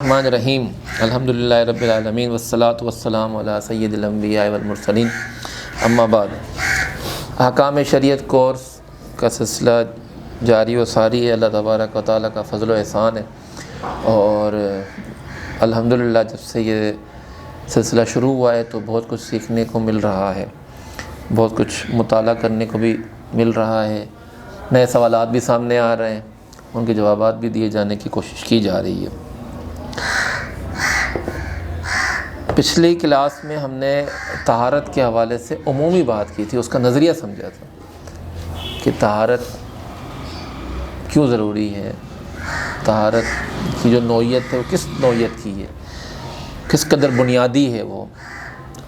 الرحمن الرحیم الحمدللہ رب العالمین والصلاة والسلام علی سید الانبیاء والمرسلین اما بعد۔ احکام شریعت کورس کا سلسلہ جاری و ساری ہے۔ اللہ تبارک و تعالیٰ کا فضل و احسان ہے، اور الحمدللہ جب سے یہ سلسلہ شروع ہوا ہے تو بہت کچھ سیکھنے کو مل رہا ہے، بہت کچھ مطالعہ کرنے کو بھی مل رہا ہے، نئے سوالات بھی سامنے آ رہے ہیں، ان کے جوابات بھی دیے جانے کی کوشش کی جا رہی ہے۔ پچھلی کلاس میں ہم نے طہارت کے حوالے سے عمومی بات کی تھی، اس کا نظریہ سمجھا تھا کہ طہارت کیوں ضروری ہے، طہارت کی جو نوعیت ہے وہ کس نوعیت کی ہے، کس قدر بنیادی ہے وہ،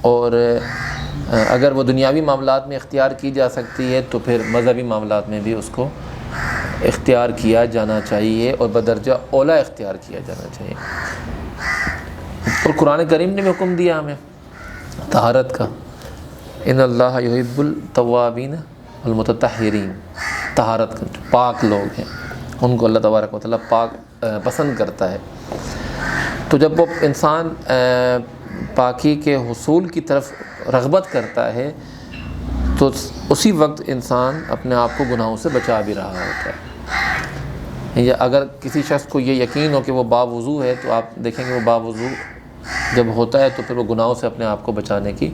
اور اگر وہ دنیاوی معاملات میں اختیار کی جا سکتی ہے تو پھر مذہبی معاملات میں بھی اس کو اختیار کیا جانا چاہیے، اور بدرجہ اولیٰ اختیار کیا جانا چاہیے۔ اور قرآن کریم نے بھی حکم دیا ہمیں طہارت کا، ان اللہ یحب التوابین والمتطہرین، طہارت کا، جو پاک لوگ ہیں ان کو اللہ تبارک و تعالیٰ پاک پسند کرتا ہے۔ تو جب وہ انسان پاکی کے حصول کی طرف رغبت کرتا ہے تو اسی وقت انسان اپنے آپ کو گناہوں سے بچا بھی رہا ہوتا ہے۔ یا اگر کسی شخص کو یہ یقین ہو کہ وہ باوضو ہے تو آپ دیکھیں گے وہ باوضو جب ہوتا ہے تو پھر وہ گناہوں سے اپنے آپ کو بچانے کی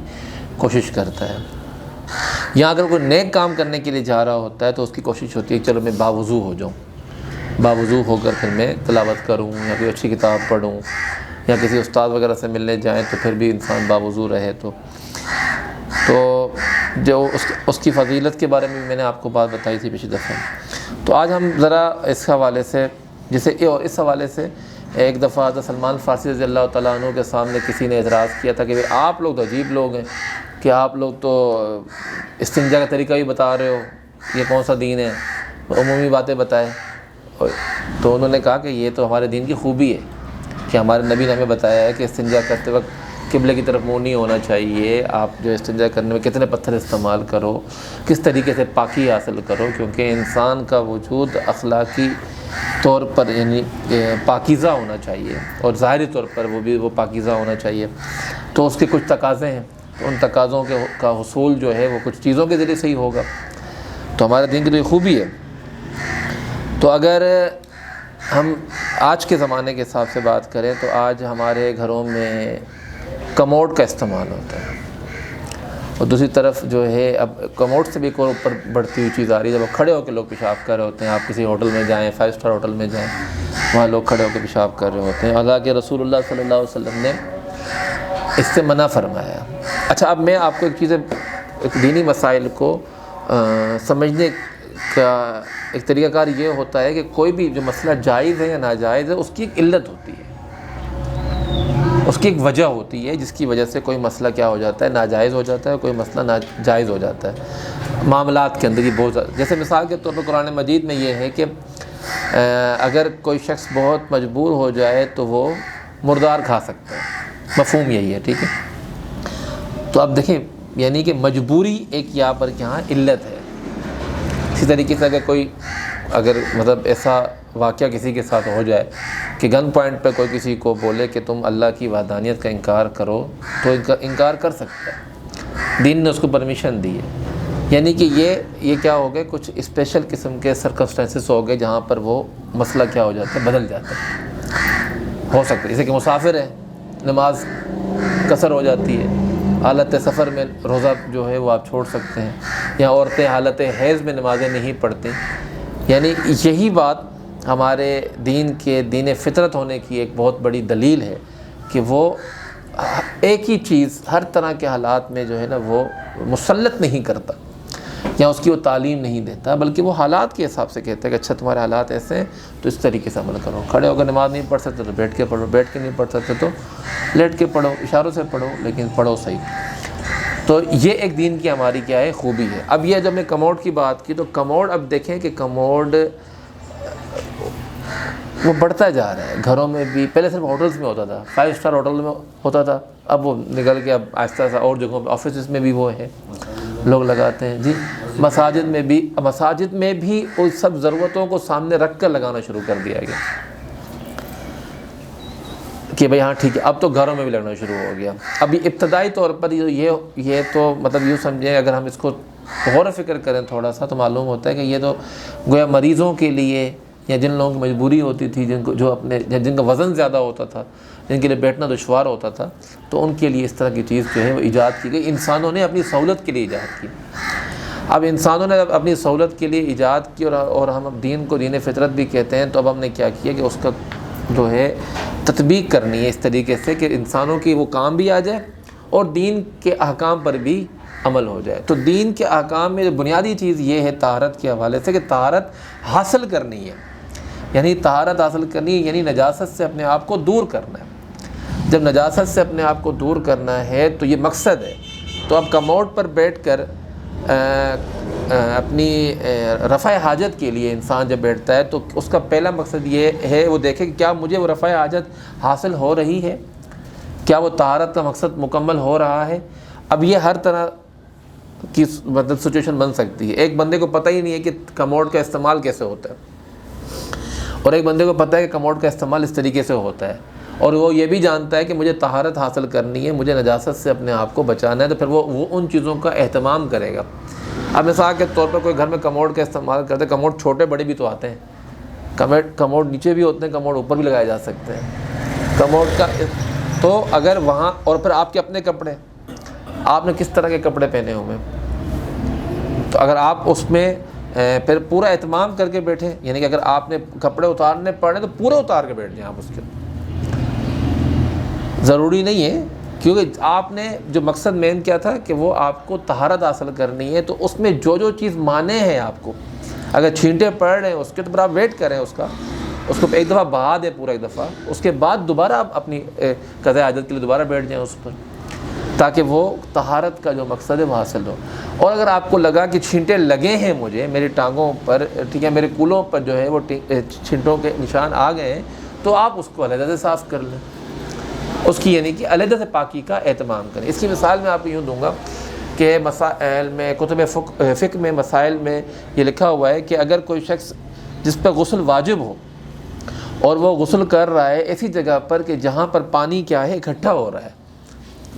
کوشش کرتا ہے۔ یا اگر کوئی نیک کام کرنے کے لیے جا رہا ہوتا ہے تو اس کی کوشش ہوتی ہے کہ چلو میں باوضو ہو جاؤں، باوضو ہو کر پھر میں تلاوت کروں یا کوئی اچھی کتاب پڑھوں یا کسی استاد وغیرہ سے ملنے جائیں تو پھر بھی انسان باوضو رہے۔ تو جو اس کی فضیلت کے بارے میں نے آپ کو بات بتائی تھی پچھلی دفعہ۔ تو آج ہم ذرا اس حوالے سے اس حوالے سے ایک دفعہ حضرت سلمان فارسی رضی اللہ تعالیٰ عنہ کے سامنے کسی نے اعتراض کیا تھا کہ آپ لوگ تو عجیب لوگ ہیں کہ آپ لوگ تو استنجا کا طریقہ بھی بتا رہے ہو، یہ کون سا دین ہے، عمومی باتیں بتائیں۔ تو انہوں نے کہا کہ یہ تو ہمارے دین کی خوبی ہے کہ ہمارے نبی نے ہمیں بتایا ہے کہ استنجا کرتے وقت قبلے کی طرف منہ نہیں ہونا چاہیے، آپ جو استنجا کرنے میں کتنے پتھر استعمال کرو، کس طریقے سے پاکی حاصل کرو، کیونکہ انسان کا وجود اخلاقی طور پر یعنی پاکیزہ ہونا چاہیے، اور ظاہری طور پر وہ پاکیزہ ہونا چاہیے۔ تو اس کے کچھ تقاضے ہیں، تو ان تقاضوں کا حصول جو ہے وہ کچھ چیزوں کے ذریعے سے ہی ہوگا۔ تو ہمارے دین کی تو یہ خوبی ہے۔ تو اگر ہم آج کے زمانے کے حساب سے بات کریں تو آج ہمارے گھروں میں کموڈ کا استعمال ہوتا ہے، اور دوسری طرف جو ہے اب کموڈ سے بھی ایک اور اوپر بڑھتی ہوئی چیز آ رہی ہے، جب وہ کھڑے ہو کے لوگ پیشاب کر رہے ہوتے ہیں۔ آپ کسی ہوٹل میں جائیں، 5 اسٹار ہوٹل میں جائیں، وہاں لوگ کھڑے ہو کے پیشاب کر رہے ہوتے ہیں، حالانکہ رسول اللہ صلی اللہ علیہ وسلم نے اس سے منع فرمایا۔ اچھا، اب میں آپ کو ایک دینی مسائل کو سمجھنے کا ایک طریقہ کار یہ ہوتا ہے کہ کوئی بھی جو مسئلہ جائز ہے یا ناجائز ہے اس کی ایک علت ہوتی ہے، اس کی ایک وجہ ہوتی ہے جس کی وجہ سے کوئی مسئلہ کیا ہو جاتا ہے، ناجائز ہو جاتا ہے، کوئی مسئلہ ناجائز ہو جاتا ہے معاملات کے اندر۔ یہ بہت زیادہ، جیسے مثال کے طور پر قرآن مجید میں یہ ہے کہ اگر کوئی شخص بہت مجبور ہو جائے تو وہ مردار کھا سکتا ہے، مفہوم یہی ہے، ٹھیک ہے۔ تو اب دیکھیں یعنی کہ مجبوری ایک یہاں پر کیا علت ہے۔ اسی طریقے سے اگر مطلب ایسا واقعہ کسی کے ساتھ ہو جائے کہ گن پوائنٹ پہ کوئی کسی کو بولے کہ تم اللہ کی وحدانیت کا انکار کرو تو انکار کر سکتا ہے، دین نے اس کو پرمیشن دی ہے۔ یعنی کہ یہ کیا ہو گئے، کچھ اسپیشل قسم کے سرکمسٹانسز ہو گئے جہاں پر وہ مسئلہ کیا ہو جاتا ہے، بدل جاتا ہے، ہو سکتا ہے جیسے کہ مسافر ہے، نماز قصر ہو جاتی ہے، حالت سفر میں روزہ جو ہے وہ آپ چھوڑ سکتے ہیں، یا عورتیں حالت حیض میں نمازیں نہیں پڑھتیں۔ یعنی یہی بات ہمارے دین فطرت ہونے کی ایک بہت بڑی دلیل ہے کہ وہ ایک ہی چیز ہر طرح کے حالات میں جو ہے نا وہ مسلط نہیں کرتا، یا اس کی وہ تعلیم نہیں دیتا، بلکہ وہ حالات کے حساب سے کہتا ہے کہ اچھا تمہارے حالات ایسے ہیں تو اس طریقے سے عمل کرو، کھڑے ہو کر نماز نہیں پڑھ سکتے تو بیٹھ کے پڑھو، بیٹھ کے نہیں پڑھ سکتے تو لیٹ کے پڑھو، اشاروں سے پڑھو لیکن پڑھو صحیح۔ تو یہ ایک دین کی ہماری کیا ہے، خوبی ہے۔ اب یہ جب میں کموڈ کی بات کی تو کموڈ، اب دیکھیں کہ کموڈ وہ بڑھتا جا رہا ہے گھروں میں بھی۔ پہلے صرف ہوٹلز میں ہوتا تھا، 5 اسٹار ہوٹل میں ہوتا تھا، اب وہ نکل کے اب آہستہ آہستہ اور جگہوں پہ، آفیسز میں بھی وہ ہے، لوگ لگاتے ہیں جی۔ مساجد میں بھی ان سب ضرورتوں کو سامنے رکھ کر لگانا شروع کر دیا گیا۔ کہ بھئی ہاں ٹھیک ہے اب تو گھروں میں بھی لگنا شروع ہو گیا. ابھی ابتدائی طور پر یہ تو مطلب یوں سمجھیں اگر ہم اس کو غور و فکر کریں تھوڑا سا تو معلوم ہوتا ہے کہ یہ تو گویا مریضوں کے لیے یا جن لوگوں کی مجبوری ہوتی تھی جن کا وزن زیادہ ہوتا تھا, جن کے لیے بیٹھنا دشوار ہوتا تھا, تو ان کے لیے اس طرح کی چیز جو ہے وہ ایجاد کی گئی. انسانوں نے اپنی سہولت کے لیے ایجاد کی. اب انسانوں نے اپنی سہولت کے لیے ایجاد کی اور ہم اب دین کو دین فطرت بھی کہتے ہیں, تو اب ہم نے کیا کیا کہ اس کا جو ہے تطبیق کرنی ہے اس طریقے سے کہ انسانوں کی وہ کام بھی آ جائے اور دین کے احکام پر بھی عمل ہو جائے. تو دین کے احکام میں جو بنیادی چیز یہ ہے طہارت کے حوالے سے کہ طہارت حاصل کرنی ہے, یعنی طہارت حاصل کرنی ہے یعنی نجاست سے اپنے آپ کو دور کرنا ہے. جب نجاست سے اپنے آپ کو دور کرنا ہے تو یہ مقصد ہے. تو اب کموڈ پر بیٹھ کر اپنی رفع حاجت کے لیے انسان جب بیٹھتا ہے تو اس کا پہلا مقصد یہ ہے وہ دیکھے کہ کیا مجھے وہ رفع حاجت حاصل ہو رہی ہے, کیا وہ طہارت کا مقصد مکمل ہو رہا ہے. اب یہ ہر طرح کی مطلب سچویشن بن سکتی ہے. ایک بندے کو پتہ ہی نہیں ہے کہ کموڈ کا استعمال کیسے ہوتا ہے, اور ایک بندے کو پتہ ہے کہ کموڈ کا استعمال اس طریقے سے ہوتا ہے, اور وہ یہ بھی جانتا ہے کہ مجھے طہارت حاصل کرنی ہے, مجھے نجاست سے اپنے آپ کو بچانا ہے, تو پھر وہ ان چیزوں کا اہتمام کرے گا. اب مثال کے طور پر کوئی گھر میں کموڈ کا استعمال کرتے ہیں, کموڈ چھوٹے بڑے بھی تو آتے ہیں, کموڈ نیچے بھی ہوتے ہیں, کموڈ اوپر بھی لگائے جا سکتے ہیں کموڈ کا. تو اگر وہاں اور پھر آپ کے اپنے کپڑے, آپ نے کس طرح کے کپڑے پہنے ہوئے, تو اگر آپ اس میں پھر پورا اہتمام کر کے بیٹھیں, یعنی کہ اگر آپ نے کپڑے اتارنے پڑے تو پورے اتار کے بیٹھ جائیں آپ اس کے. ضروری نہیں ہے کیونکہ آپ نے جو مقصد مین کیا تھا کہ وہ آپ کو طہارت حاصل کرنی ہے, تو اس میں جو چیز مانے ہیں آپ کو, اگر چھینٹے پڑ رہے ہیں اس کے تو پھر آپ ویٹ کریں اس کو ایک دفعہ بہا دیں پورا ایک دفعہ, اس کے بعد دوبارہ آپ اپنی قضاء حاجت کے لیے دوبارہ بیٹھ جائیں اس پر, تاکہ وہ طہارت کا جو مقصد ہے وہ حاصل ہو. اور اگر آپ کو لگا کہ چھینٹے لگے ہیں مجھے میری ٹانگوں پر, ٹھیک ہے, میرے کولوں پر جو ہے وہ چھینٹوں کے نشان آ گئے ہیں, تو آپ اس کو علیحدہ سے صاف کر لیں, اس کی یعنی کہ علیحدہ سے پاکی کا اہتمام کریں. اس کی مثال میں آپ کو یوں دوں گا کہ مسائل میں کتب فقہ میں مسائل میں یہ لکھا ہوا ہے کہ اگر کوئی شخص جس پر غسل واجب ہو اور وہ غسل کر رہا ہے ایسی جگہ پر کہ جہاں پر پانی کیا ہے اکٹھا ہو رہا ہے,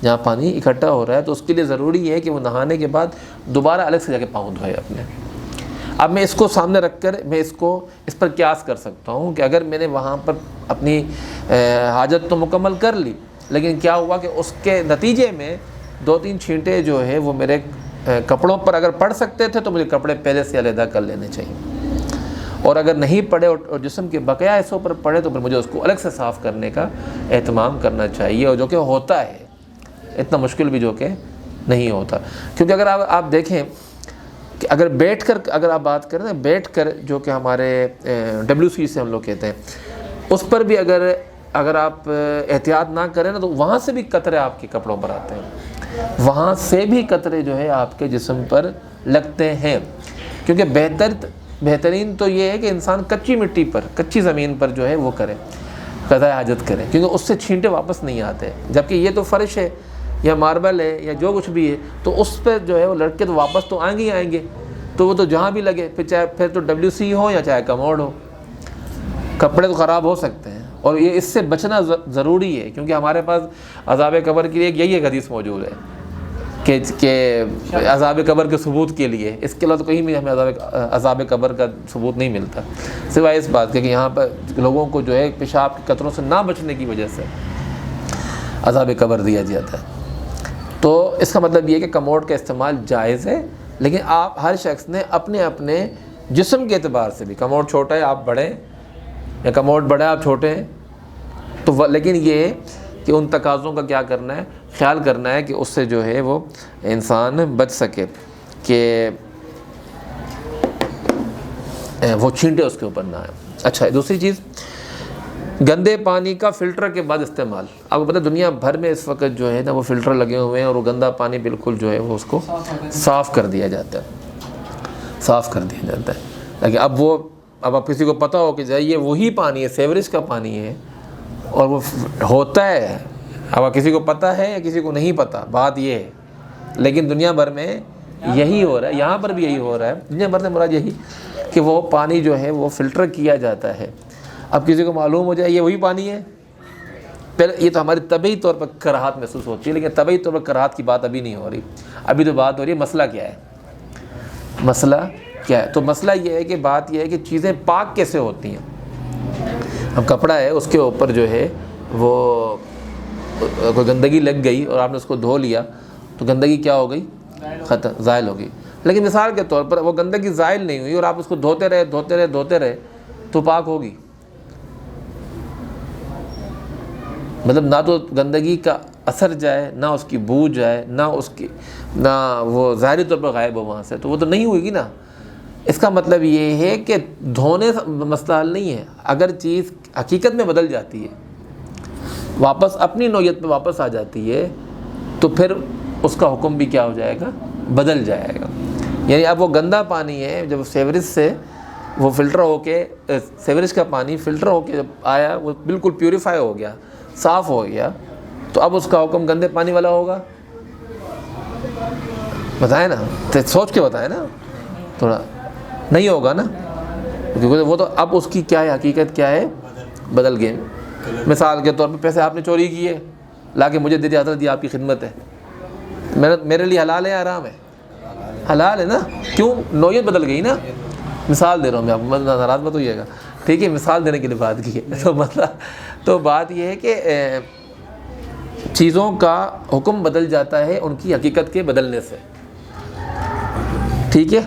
جہاں پانی اکٹھا ہو رہا ہے, تو اس کے لیے ضروری ہے کہ وہ نہانے کے بعد دوبارہ الگ سے جا کے پاؤں دھوئے اپنے. اب میں اس کو سامنے رکھ کر میں اس پر قیاس کر سکتا ہوں کہ اگر میں نے وہاں پر اپنی حاجت تو مکمل کر لی, لیکن کیا ہوا کہ اس کے نتیجے میں 2-3 چھینٹے جو ہے وہ میرے کپڑوں پر اگر پڑ سکتے تھے تو مجھے کپڑے پہلے سے علیحدہ کر لینے چاہیے, اور اگر نہیں پڑے اور جسم کے بقیہ حصوں پر پڑے تو پھر مجھے اس کو الگ سے صاف کرنے کا اہتمام کرنا چاہیے, اور جو کہ ہوتا ہے, اتنا مشکل بھی جو کہ نہیں ہوتا. کیونکہ اگر آپ دیکھیں کہ اگر بیٹھ کر اگر آپ بات کریں نا, بیٹھ کر جو کہ ہمارے WC سے ہم لوگ کہتے ہیں, اس پر بھی اگر آپ احتیاط نہ کریں نا تو وہاں سے بھی قطرے آپ کے کپڑوں پر آتے ہیں, وہاں سے بھی قطرے جو ہے آپ کے جسم پر لگتے ہیں. کیونکہ بہترین تو یہ ہے کہ انسان کچی مٹی پر, کچی زمین پر جو ہے وہ کرے, قضاء حاجت کرے, کیونکہ اس سے چھینٹے واپس نہیں آتے. جبکہ یہ تو فرش ہے یا ماربل ہے یا جو کچھ بھی ہے, تو اس پہ جو ہے وہ لڑکے تو واپس تو آئیں گے, تو وہ تو جہاں بھی لگے, پھر تو WC ہو یا چاہے کموڈ ہو, کپڑے تو خراب ہو سکتے ہیں. اور یہ اس سے بچنا ضروری ہے, کیونکہ ہمارے پاس عذاب قبر کے لیے یہی ایک حدیث موجود ہے کہ عذاب قبر کے ثبوت کے لیے, اس کے علاوہ تو کہیں بھی ہمیں عذاب قبر کا ثبوت نہیں ملتا, سوائے اس بات کے کہ یہاں پر لوگوں کو جو ہے پیشاب کے قطروں سے نہ بچنے کی وجہ سے عذاب قبر دیا جاتا ہے. تو اس کا مطلب یہ ہے کہ کموڈ کا استعمال جائز ہے, لیکن آپ ہر شخص نے اپنے جسم کے اعتبار سے بھی, کموڈ چھوٹا ہے آپ بڑے ہیں یا کموڈ بڑا ہے آپ چھوٹے ہیں, تو لیکن یہ کہ ان تقاضوں کا کیا کرنا ہے, خیال کرنا ہے کہ اس سے جو ہے وہ انسان بچ سکے کہ وہ چھینٹے اس کے اوپر نہ آئے. اچھا, دوسری چیز گندے پانی کا فلٹر کے بعد استعمال. اب پتہ دنیا بھر میں اس وقت جو ہے نا وہ فلٹر لگے ہوئے ہیں, اور وہ گندا پانی بالکل جو ہے وہ اس کو صاف کر دیا جاتا ہے, لیکن اب کسی کو پتہ ہو کہ یہ وہی پانی ہے, سیوریج کا پانی ہے, اور وہ ہوتا ہے. اب کسی کو پتہ ہے یا کسی کو نہیں پتہ, بات یہ ہے. لیکن دنیا بھر میں یہی ہو رہا ہے, یہاں پر بھی یہی ہو رہا ہے. دنیا بھر میں مراد یہی کہ وہ پانی جو ہے وہ فلٹر کیا جاتا ہے. اب کسی کو معلوم ہو جائے یہ وہی پانی ہے, پہلے یہ تو ہماری طبعی طور پر کراہت محسوس ہوتی ہے، لیکن طبعی طور پر کراہت کی بات ابھی نہیں ہو رہی، ابھی تو بات ہو رہی ہے مسئلہ کیا ہے، مسئلہ کیا ہے. تو مسئلہ یہ ہے کہ بات یہ ہے کہ چیزیں پاک کیسے ہوتی ہیں. اب کپڑا ہے، اس کے اوپر جو ہے وہ کوئی گندگی لگ گئی اور آپ نے اس کو دھو لیا تو گندگی کیا ہو گئی؟ ختم، زائل ہو گئی. لیکن مثال کے طور پر وہ گندگی زائل نہیں ہوئی اور آپ اس کو دھوتے رہے تو پاک ہوگی. مطلب نہ تو گندگی کا اثر جائے، نہ اس کی بو جائے، نہ وہ ظاہری طور پر غائب ہو وہاں سے، تو وہ تو نہیں ہوئے گی نا. اس کا مطلب یہ ہے کہ دھونے سے مسئلہ حل نہیں ہے. اگر چیز حقیقت میں بدل جاتی ہے، واپس اپنی نوعیت پہ واپس آ جاتی ہے، تو پھر اس کا حکم بھی کیا ہو جائے گا؟ بدل جائے گا. یعنی اب وہ گندا پانی ہے، جب سیوریج سے وہ فلٹر ہو کے، سیوریج کا پانی فلٹر ہو کے جب آیا، وہ بالکل پیوریفائی ہو گیا، صاف ہو گیا، تو اب اس کا حکم گندے پانی والا ہوگا؟ بتائیں نا، سوچ کے بتائیں نا تھوڑا. نہیں ہوگا نا، کیونکہ وہ تو اب اس کی کیا ہے، حقیقت کیا ہے؟ بدل گئے. مثال کے طور پہ پیسے آپ نے چوری کیے، لا کے مجھے دے دیا، حضرت یہ آپ کی خدمت ہے، میرے لیے حلال ہے یا حرام ہے؟ حلال ہے نا. کیوں؟ نوعیت بدل گئی نا. مثال دے رہا ہوں میں آپ کو، ناراض مت ہوئیے گا، ٹھیک ہے؟ مثال دینے کے لیے بات کی ہے. تو بات یہ ہے کہ چیزوں کا حکم بدل جاتا ہے ان کی حقیقت کے بدلنے سے. ٹھیک ہے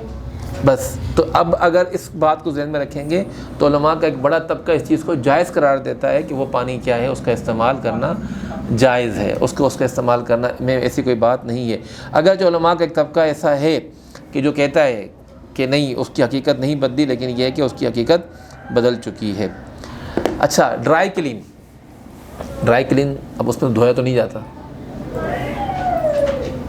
بس. تو اب اگر اس بات کو ذہن میں رکھیں گے تو علماء کا ایک بڑا طبقہ اس چیز کو جائز قرار دیتا ہے کہ وہ پانی کیا ہے، اس کا استعمال کرنا جائز ہے، اس کا استعمال کرنا میں ایسی کوئی بات نہیں ہے. اگر جو علماء کا ایک طبقہ ایسا ہے کہ جو کہتا ہے کہ نہیں، اس کی حقیقت نہیں بدلی، لیکن یہ ہے کہ اس کی حقیقت بدل چکی ہے. اچھا، ڈرائی کلین، اب اس میں دھویا تو نہیں جاتا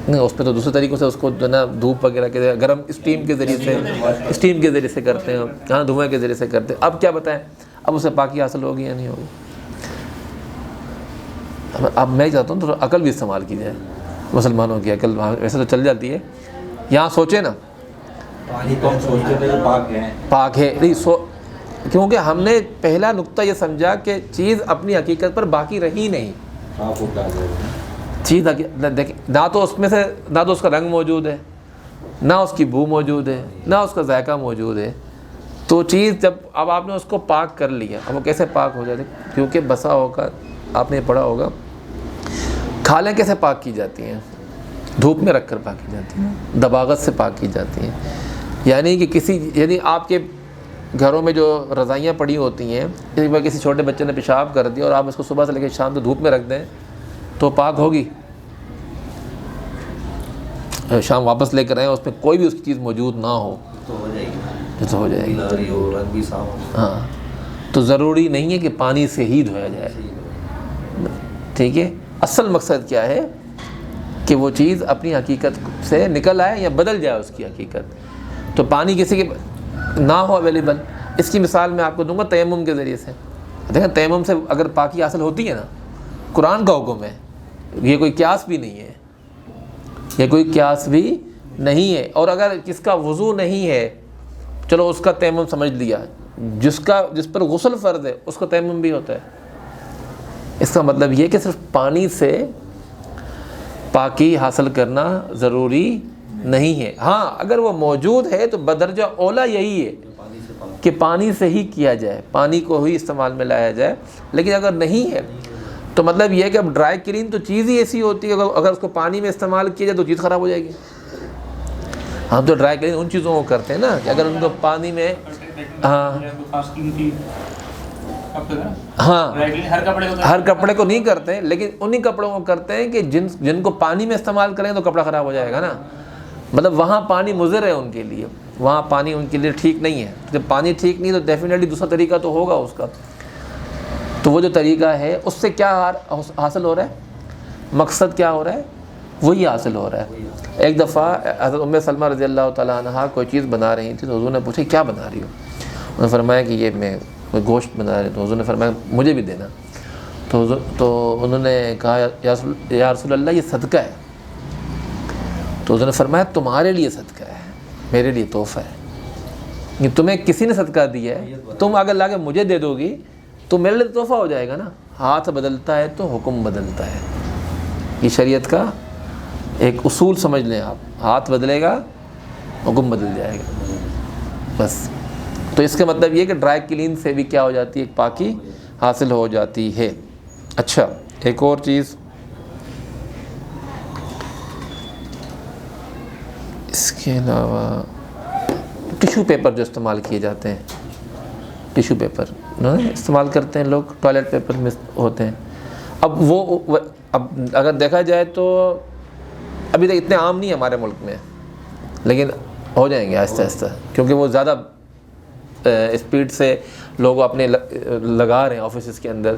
نہیں، اس پہ تو دوسرے طریقوں سے اس کو جو ہے نا دھوپ وغیرہ کے گرم اسٹیم کے ذریعے سے کرتے ہیں، ہاں دھوئیں کے ذریعے سے کرتے ہیں. اب کیا بتائیں، اب اسے پاکی حاصل ہوگی یا نہیں ہوگی؟ اب میں چاہتا ہوں تو عقل بھی استعمال کی جائے، مسلمانوں کی عقل ویسے تو چل جاتی ہے. یہاں سوچیں نا، پانی تو ہم سوچتے تھے کہ پاک ہے نہیں، کیونکہ ہم نے پہلا نقطہ یہ سمجھا کہ چیز اپنی حقیقت پر باقی رہی نہیں. چیز دیکھیں، نہ تو اس میں سے، نہ تو اس کا رنگ موجود ہے، نہ اس کی بو موجود ہے، نہ اس کا ذائقہ موجود ہے. تو چیز جب اب آپ نے اس کو پاک کر لیا، اب وہ کیسے پاک ہو جاتی؟ کیونکہ بسا ہوگا، آپ نے پڑھا ہوگا، کھالیں کیسے پاک کی جاتی ہیں؟ دھوپ میں رکھ کر پاک کی جاتی ہیں، دباغت سے پاک کی جاتی ہیں. یعنی کہ یعنی آپ کے گھروں میں جو رضائیاں پڑی ہوتی ہیں، ایک بار کسی چھوٹے بچے نے پیشاب کر دیا اور آپ اس کو صبح سے لے کے شام تک دھوپ میں رکھ دیں تو پاک ہوگی؟ شام واپس لے کر آئیں، اس میں کوئی بھی اس کی چیز موجود نہ ہو تو ہو جائے گی. ہاں، تو ضروری نہیں ہے کہ پانی سے ہی دھویا جائے. ٹھیک ہے، اصل مقصد کیا ہے کہ وہ چیز اپنی حقیقت سے نکل آئے یا بدل جائے اس کی حقیقت. تو پانی کسی کے نہ ہو اویلیبل، اس کی مثال میں آپ کو دوں گا تیمم کے ذریعے سے. دیکھیں، تیمم سے اگر پاکی حاصل ہوتی ہے نا، قرآن کا حکم ہے، یہ کوئی قیاس بھی نہیں ہے، یہ کوئی قیاس بھی نہیں ہے. اور اگر کس کا وضو نہیں ہے، چلو اس کا تیمم سمجھ لیا، جس پر غسل فرض ہے اس کا تیمم بھی ہوتا ہے. اس کا مطلب یہ کہ صرف پانی سے پاکی حاصل کرنا ضروری نہیں ہے. ہاں، اگر وہ موجود ہے تو بدرجہ اولا یہی ہے کہ پانی سے ہی کیا جائے، پانی کو ہی استعمال میں لایا جائے. لیکن اگر نہیں ہے تو مطلب یہ ہے کہ اب ڈرائی کلین تو چیز ہی ایسی ہوتی ہے، اگر اس کو پانی میں استعمال کیا جائے تو چیز خراب ہو جائے گی. ہم تو ڈرائی کلین ان چیزوں کو کرتے ہیں نا کہ اگر ان کو پانی میں، ہاں ہر کپڑے کو نہیں کرتے، لیکن انہی کپڑوں کو کرتے ہیں کہ جن کو پانی میں استعمال کریں تو کپڑا خراب ہو جائے گا نا. مطلب وہاں پانی مضر ہے ان کے لیے، وہاں پانی ان کے لیے ٹھیک نہیں ہے. جب پانی ٹھیک نہیں تو ڈیفینیٹلی دوسرا طریقہ تو ہوگا اس کا. تو وہ جو طریقہ ہے اس سے کیا حاصل ہو رہا ہے؟ مقصد کیا ہو رہا ہے؟ وہی حاصل ہو رہا ہے. ایک دفعہ حضرت ام سلمہ رضی اللہ تعالیٰ عنہا کوئی چیز بنا رہی تھی تو حضور نے پوچھا کیا بنا رہی ہو؟ انہوں نے فرمایا کہ یہ میں کوئی گوشت بنا رہی. تو حضور نے فرمایا مجھے بھی دینا. تو انہوں نے کہا یا رسول اللہ یہ صدقہ ہے. تو حضور نے فرمایا تمہارے لیے صدقہ ہے، میرے لیے تحفہ ہے. تمہیں کسی نے صدقہ دیا ہے، تم اگر لا کے مجھے دے دو گی تو میرے لیے تحفہ ہو جائے گا نا. ہاتھ بدلتا ہے تو حکم بدلتا ہے. یہ شریعت کا ایک اصول سمجھ لیں آپ. ہاتھ بدلے گا حکم بدل جائے گا بس. تو اس کا مطلب یہ کہ ڈرائی کلین سے بھی کیا ہو جاتی ہے, ایک پاکی حاصل ہو جاتی ہے. اچھا ایک اور چیز اس کے علاوہ ٹیشو پیپر جو استعمال کیے جاتے ہیں, ٹیشو پیپر استعمال کرتے ہیں لوگ, ٹوائلٹ پیپر میں ہوتے ہیں. اب اب اگر دیکھا جائے تو ابھی تک اتنے عام نہیں ہے ہمارے ملک میں, لیکن ہو جائیں گے آہستہ آہستہ, کیونکہ وہ زیادہ اسپیڈ سے لوگ اپنے لگا رہے ہیں آفیسز کے اندر.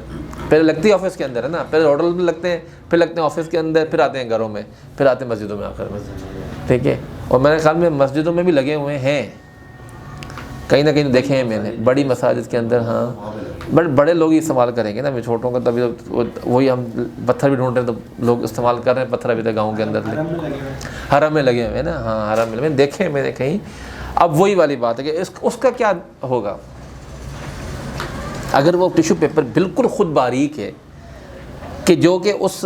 پہلے لگتی ہے آفس کے اندر ہے نا, پہلے ہوٹل میں لگتے ہیں, پھر لگتے ہیں آفس کے اندر, پھر آتے ہیں گھروں میں, پھر آتے ہیں مسجدوں میں آخر میں. ٹھیک ہے, اور میرے خیال میں مسجدوں میں بھی لگے ہوئے ہیں, کہیں نہ کہیں دیکھے ہیں میں نے, بڑی مساجد کے اندر. ہاں بڑے لوگ ہی استعمال کریں گے نا, میں چھوٹوں کا تبھی وہی ہم پتھر بھی ڈھونڈ رہے ہیں تو لوگ استعمال کر رہے ہیں پتھر ابھی تک گاؤں کے اندر. حرم میں لگے ہوئے ہیں نا, ہاں حرم میں دیکھے میں نے کہیں. اب وہی والی بات ہے کہ اس کا کیا ہوگا اگر وہ ٹیشو پیپر بالکل خود باریک ہے کہ جو کہ اس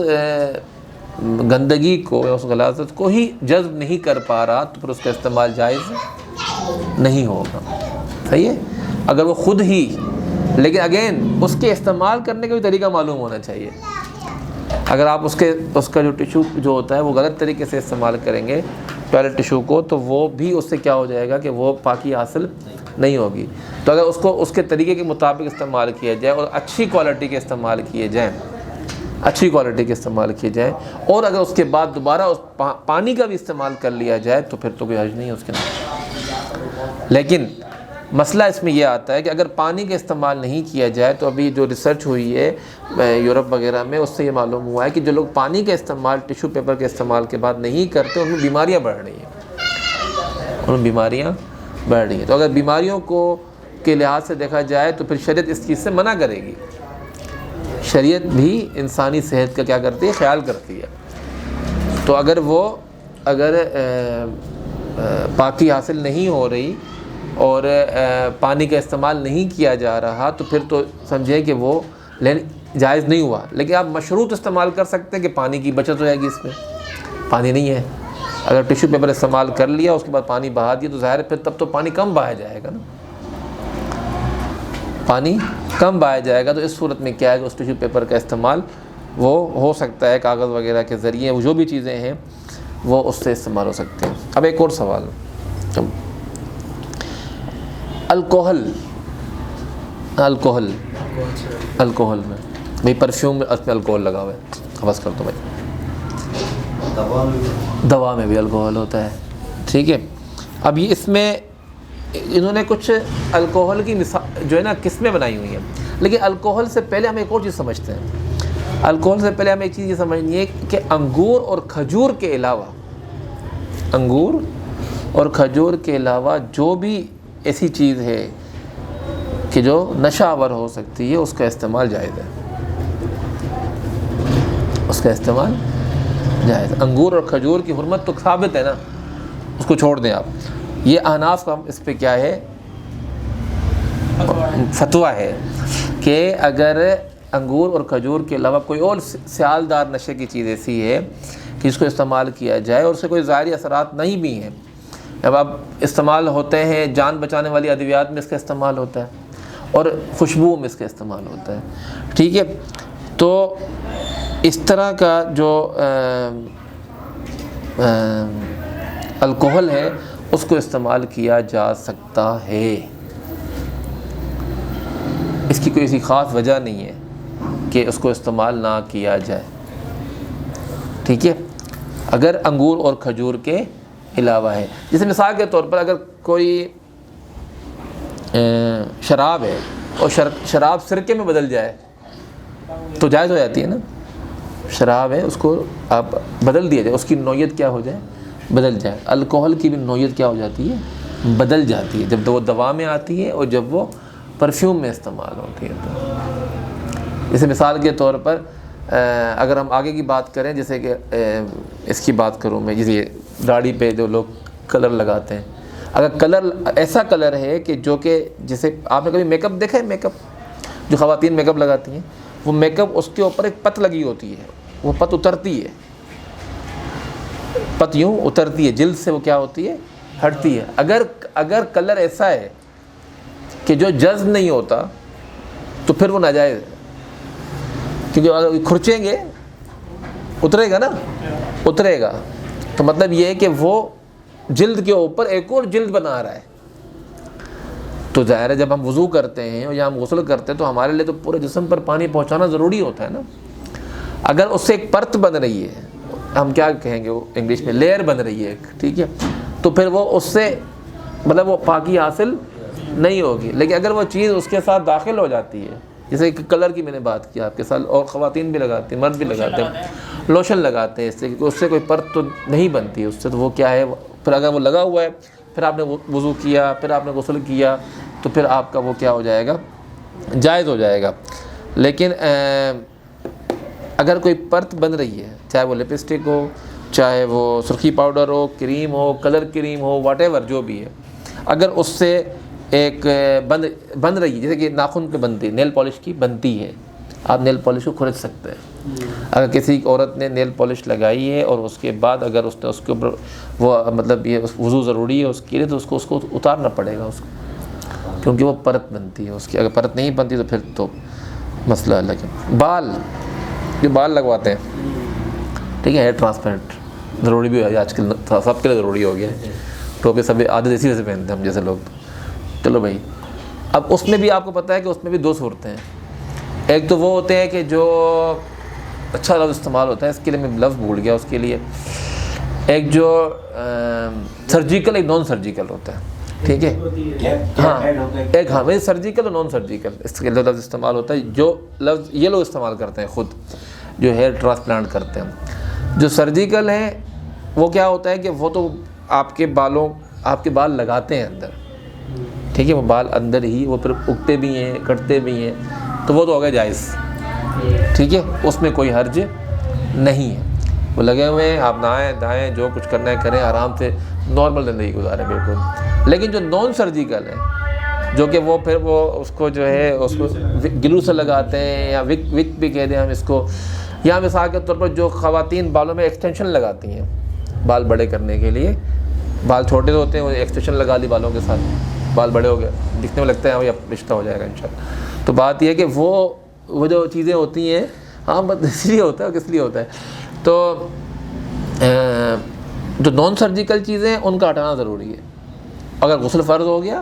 گندگی کو یا اس غلاظت کو ہی جذب نہیں کر پا رہا, تو پھر اس کا استعمال جائز نہیں ہوگا. صحیح ہے, اگر وہ خود ہی, لیکن اگین اس کے استعمال کرنے کا بھی طریقہ معلوم ہونا چاہیے. اگر آپ اس کا جو ٹیشو جو ہوتا ہے وہ غلط طریقے سے استعمال کریں گے ٹوائلٹ ٹیشو کو, تو وہ بھی اس سے کیا ہو جائے گا کہ وہ پاکی حاصل نہیں ہوگی. تو اگر اس کو اس کے طریقے کے مطابق استعمال کیا جائے اور اچھی کوالٹی کے استعمال کیے جائیں, اور اگر اس کے بعد دوبارہ اس پانی کا بھی استعمال کر لیا جائے تو پھر تو کوئی حرج نہیں ہے اس کے اندر. لیکن مسئلہ اس میں یہ آتا ہے کہ اگر پانی کا استعمال نہیں کیا جائے, تو ابھی جو ریسرچ ہوئی ہے یورپ وغیرہ میں, اس سے یہ معلوم ہوا ہے کہ جو لوگ پانی کا استعمال ٹیشو پیپر کے استعمال کے بعد نہیں کرتے, ان میں بیماریاں بڑھ رہی ہیں. تو اگر بیماریوں کے لحاظ سے دیکھا جائے تو پھر شریعت اس چیز سے منع کرے گی. شریعت بھی انسانی صحت کا کیا کرتی ہے, خیال کرتی ہے. تو اگر پاکی حاصل نہیں ہو رہی اور پانی کا استعمال نہیں کیا جا رہا, تو پھر تو سمجھیں کہ وہ جائز نہیں ہوا. لیکن آپ مشروط استعمال کر سکتے ہیں کہ پانی کی بچت ہو جائے گی. اس میں پانی نہیں ہے, اگر ٹیشو پیپر استعمال کر لیا اس کے بعد پانی بہا دیا, تو ظاہر ہے پھر تب تو پانی کم بہایا جائے گا نا, پانی کم بہایا جائے گا. تو اس صورت میں کیا ہے کہ اس ٹیشو پیپر کا استعمال وہ ہو سکتا ہے, کاغذ وغیرہ کے ذریعے وہ جو بھی چیزیں ہیں وہ اس سے استعمال ہو سکتے ہیں. اب ایک اور سوال, الکوہل میں بھئی پرفیوم میں اس میں الکوہل لگا ہوا ہے, حوض کر دو بھائی, دوا میں بھی الکوہل ہوتا ہے. ٹھیک ہے, اب یہ اس میں انہوں نے کچھ الکوہل کی مثال جو ہے نا قسمیں بنائی ہوئی ہیں. لیکن الکوہل سے پہلے ہم ایک اور چیز سمجھتے ہیں. الکوہل سے پہلے ہمیں ایک چیز یہ سمجھنی ہے کہ انگور اور کھجور کے علاوہ جو بھی ایسی چیز ہے کہ جو نشہ آور ہو سکتی ہے, اس کا استعمال جائز ہے. انگور اور کھجور کی حرمت تو ثابت ہے نا, اس کو چھوڑ دیں آپ. یہ احناف کا اس پہ کیا ہے, فتویٰ ہے کہ اگر انگور اور کھجور کے علاوہ کوئی اور سیالدار نشے کی چیز ایسی ہے کہ اس کو استعمال کیا جائے اور اس سے کوئی ظاہری اثرات نہیں بھی ہیں. اب استعمال ہوتے ہیں, جان بچانے والی ادویات میں اس کا استعمال ہوتا ہے اور خوشبو میں اس کا استعمال ہوتا ہے. ٹھیک ہے, تو اس طرح کا جو الکوہل ہے اس کو استعمال کیا جا سکتا ہے. اس کی کوئی ایسی خاص وجہ نہیں ہے کہ اس کو استعمال نہ کیا جائے. ٹھیک ہے, اگر انگور اور کھجور کے علاوہ ہے. جیسے مثال کے طور پر اگر کوئی شراب ہے اور شراب سرکے میں بدل جائے تو جائز ہو جاتی ہے نا. شراب ہے, اس کو آپ بدل دیا جائے, اس کی نوعیت کیا ہو جائے, بدل جائے. الکوہل کی بھی نوعیت کیا ہو جاتی ہے, بدل جاتی ہے, جب وہ دوا میں آتی ہے اور جب وہ پرفیوم میں استعمال ہوتی ہے. تو جیسے مثال کے طور پر اگر ہم آگے کی بات کریں, جیسے کہ اس کی بات کروں میں, جیسے داڑھی پہ جو لوگ کلر لگاتے ہیں, اگر کلر ایسا کلر ہے کہ جو کہ جیسے آپ نے کبھی میک اپ دیکھا ہے, میک اپ جو خواتین میک اپ لگاتی ہیں, وہ میک اپ اس کے اوپر ایک پت لگی ہوتی ہے, وہ پت اترتی ہے, پت یوں اترتی ہے جلد سے, وہ کیا ہوتی ہے, ہٹتی ہے. اگر کلر ایسا ہے کہ جو جذب نہیں ہوتا تو پھر وہ ناجائز ہے, کیونکہ اگر کھرچیں گے اترے گا نا, اترے گا, تو مطلب یہ ہے کہ وہ جلد کے اوپر ایک اور جلد بنا رہا ہے. تو ظاہر ہے جب ہم وضو کرتے ہیں یا ہم غسل کرتے ہیں تو ہمارے لیے تو پورے جسم پر پانی پہنچانا ضروری ہوتا ہے نا. اگر اس سے ایک پرت بن رہی ہے, ہم کیا کہیں گے وہ انگلش میں, لیئر بن رہی ہے ایک, ٹھیک ہے, تو پھر وہ اس سے مطلب وہ پاکی حاصل نہیں ہوگی. لیکن اگر وہ چیز اس کے ساتھ داخل ہو جاتی ہے, جیسے کہ کلر کی میں نے بات کی آپ کے ساتھ, اور خواتین بھی لگاتی ہیں, مرد بھی لگاتے ہیں, لوشن لگاتے ہیں اس سے, کیونکہ اس سے کوئی پرت تو نہیں بنتی اس سے, تو وہ کیا ہے, پھر اگر وہ لگا ہوا ہے, پھر آپ نے وضو کیا, پھر آپ نے غسل کیا, تو پھر آپ کا وہ کیا ہو جائے گا, جائز ہو جائے گا. لیکن اگر کوئی پرت بن رہی ہے, چاہے وہ لپسٹک ہو, چاہے وہ سرخی پاؤڈر ہو, کریم ہو, کلر کریم ہو, واٹ ایور جو بھی ہے, اگر اس سے ایک بن رہی ہے, جیسے کہ ناخن پہ بنتی ہے, نیل پالش کی بنتی ہے, آپ نیل پالش کو کھرچ سکتے ہیں. اگر کسی عورت نے نیل پالش لگائی ہے اور اس کے بعد اگر اس نے اس کے اوپر وہ مطلب یہ وضو ضروری ہے اس کے لیے, تو اس کو اتارنا پڑے گا اس کو, کیونکہ وہ پرت بنتی ہے اس کی. اگر پرت نہیں بنتی تو پھر تو مسئلہ الگ ہے. بال, جو بال لگواتے ہیں, ٹھیک ہے, ہیئر ٹرانسپلانٹ ضروری بھی ہے آج کل, سب کے لیے ضروری ہو گیا ہے. ٹوپی سب عادت اسی وجہ سے پہنتے ہیں ہم جیسے لوگ. چلو بھائی, اب اس میں بھی آپ کو پتہ ہے کہ اس میں بھی دو صورتیں ہیں. ایک تو وہ ہوتے ہیں کہ جو اچھا لفظ استعمال ہوتا ہے, اس کے لیے میں لفظ بھول گیا اس کے لیے, ایک جو سرجیکل, ایک نان سرجیکل ہوتا ہے, ٹھیک ہے, ہاں ایک, ہاں وہی سرجیکل اور نان سرجیکل, اس کے لفظ استعمال ہوتا ہے. جو لفظ یہ لوگ استعمال کرتے ہیں خود جو ہیئر ٹرانسپلانٹ کرتے ہیں. جو سرجیکل ہیں وہ کیا ہوتا ہے کہ وہ تو آپ کے بال لگاتے ہیں اندر, ٹھیک ہے, وہ بال اندر ہی, وہ پھر اگتے بھی ہیں, کٹتے بھی ہیں, تو وہ تو ہو گیا جائز, ٹھیک ہے, اس میں کوئی حرج نہیں ہے. وہ لگے ہوئے ہیں, آپ نہائیں دھائیں, جو کچھ کرنا ہے کریں, آرام سے نارمل زندگی گزاریں بالکل. لیکن جو نان سرجیکل ہے, جو کہ وہ پھر وہ اس کو جو ہے اس کو گلو سے لگاتے ہیں, یا وک بھی کہہ دیں ہم اس کو, یا مثال کے طور پر جو خواتین بالوں میں ایکسٹینشن لگاتی ہیں بال بڑے کرنے کے لیے, بال چھوٹے ہوتے ہیں, وہ ایکسٹینشن لگا دی بالوں کے ساتھ, بال بڑے ہو گئے, دکھنے میں لگتا ہے وہ رشتہ ہو جائے گا انشاءاللہ. تو بات یہ ہے کہ وہ جو چیزیں ہوتی ہیں, ہاں بس اس لیے ہوتا ہے, کس لیے ہوتا ہے, تو جو نان سرجیکل چیزیں ان کا ہٹانا ضروری ہے. اگر غسل فرض ہو گیا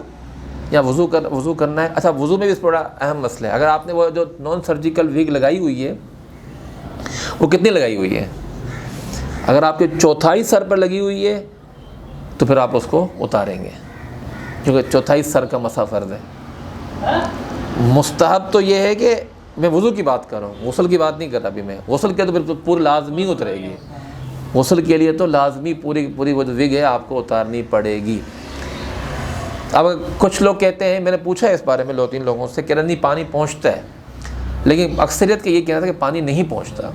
یا وضو کرنا ہے, اچھا وضو میں بھی اس بڑا اہم مسئلہ ہے. اگر آپ نے وہ جو نان سرجیکل ویگ لگائی ہوئی ہے, وہ کتنی لگائی ہوئی ہے, اگر آپ کے چوتھائی سر پر لگی ہوئی ہے تو پھر آپ اس کو اتاریں گے, کیونکہ چوتھائی سر کا مسح فرض ہے. مستحب تو یہ ہے کہ میں وضو کی بات کر رہا ہوں, غسل کی بات نہیں کر رہا ابھی میں. غسل کے تو پھر پوری لازمی اترے گی, غسل کے لیے تو لازمی پوری وہ جو وگ ہے آپ کو اتارنی پڑے گی. اب کچھ لوگ کہتے ہیں, میں نے پوچھا ہے اس بارے میں 2-3 لوگوں سے, کہ نہیں پانی پہنچتا ہے, لیکن اکثریت کا یہ کہنا تھا کہ پانی نہیں پہنچتا.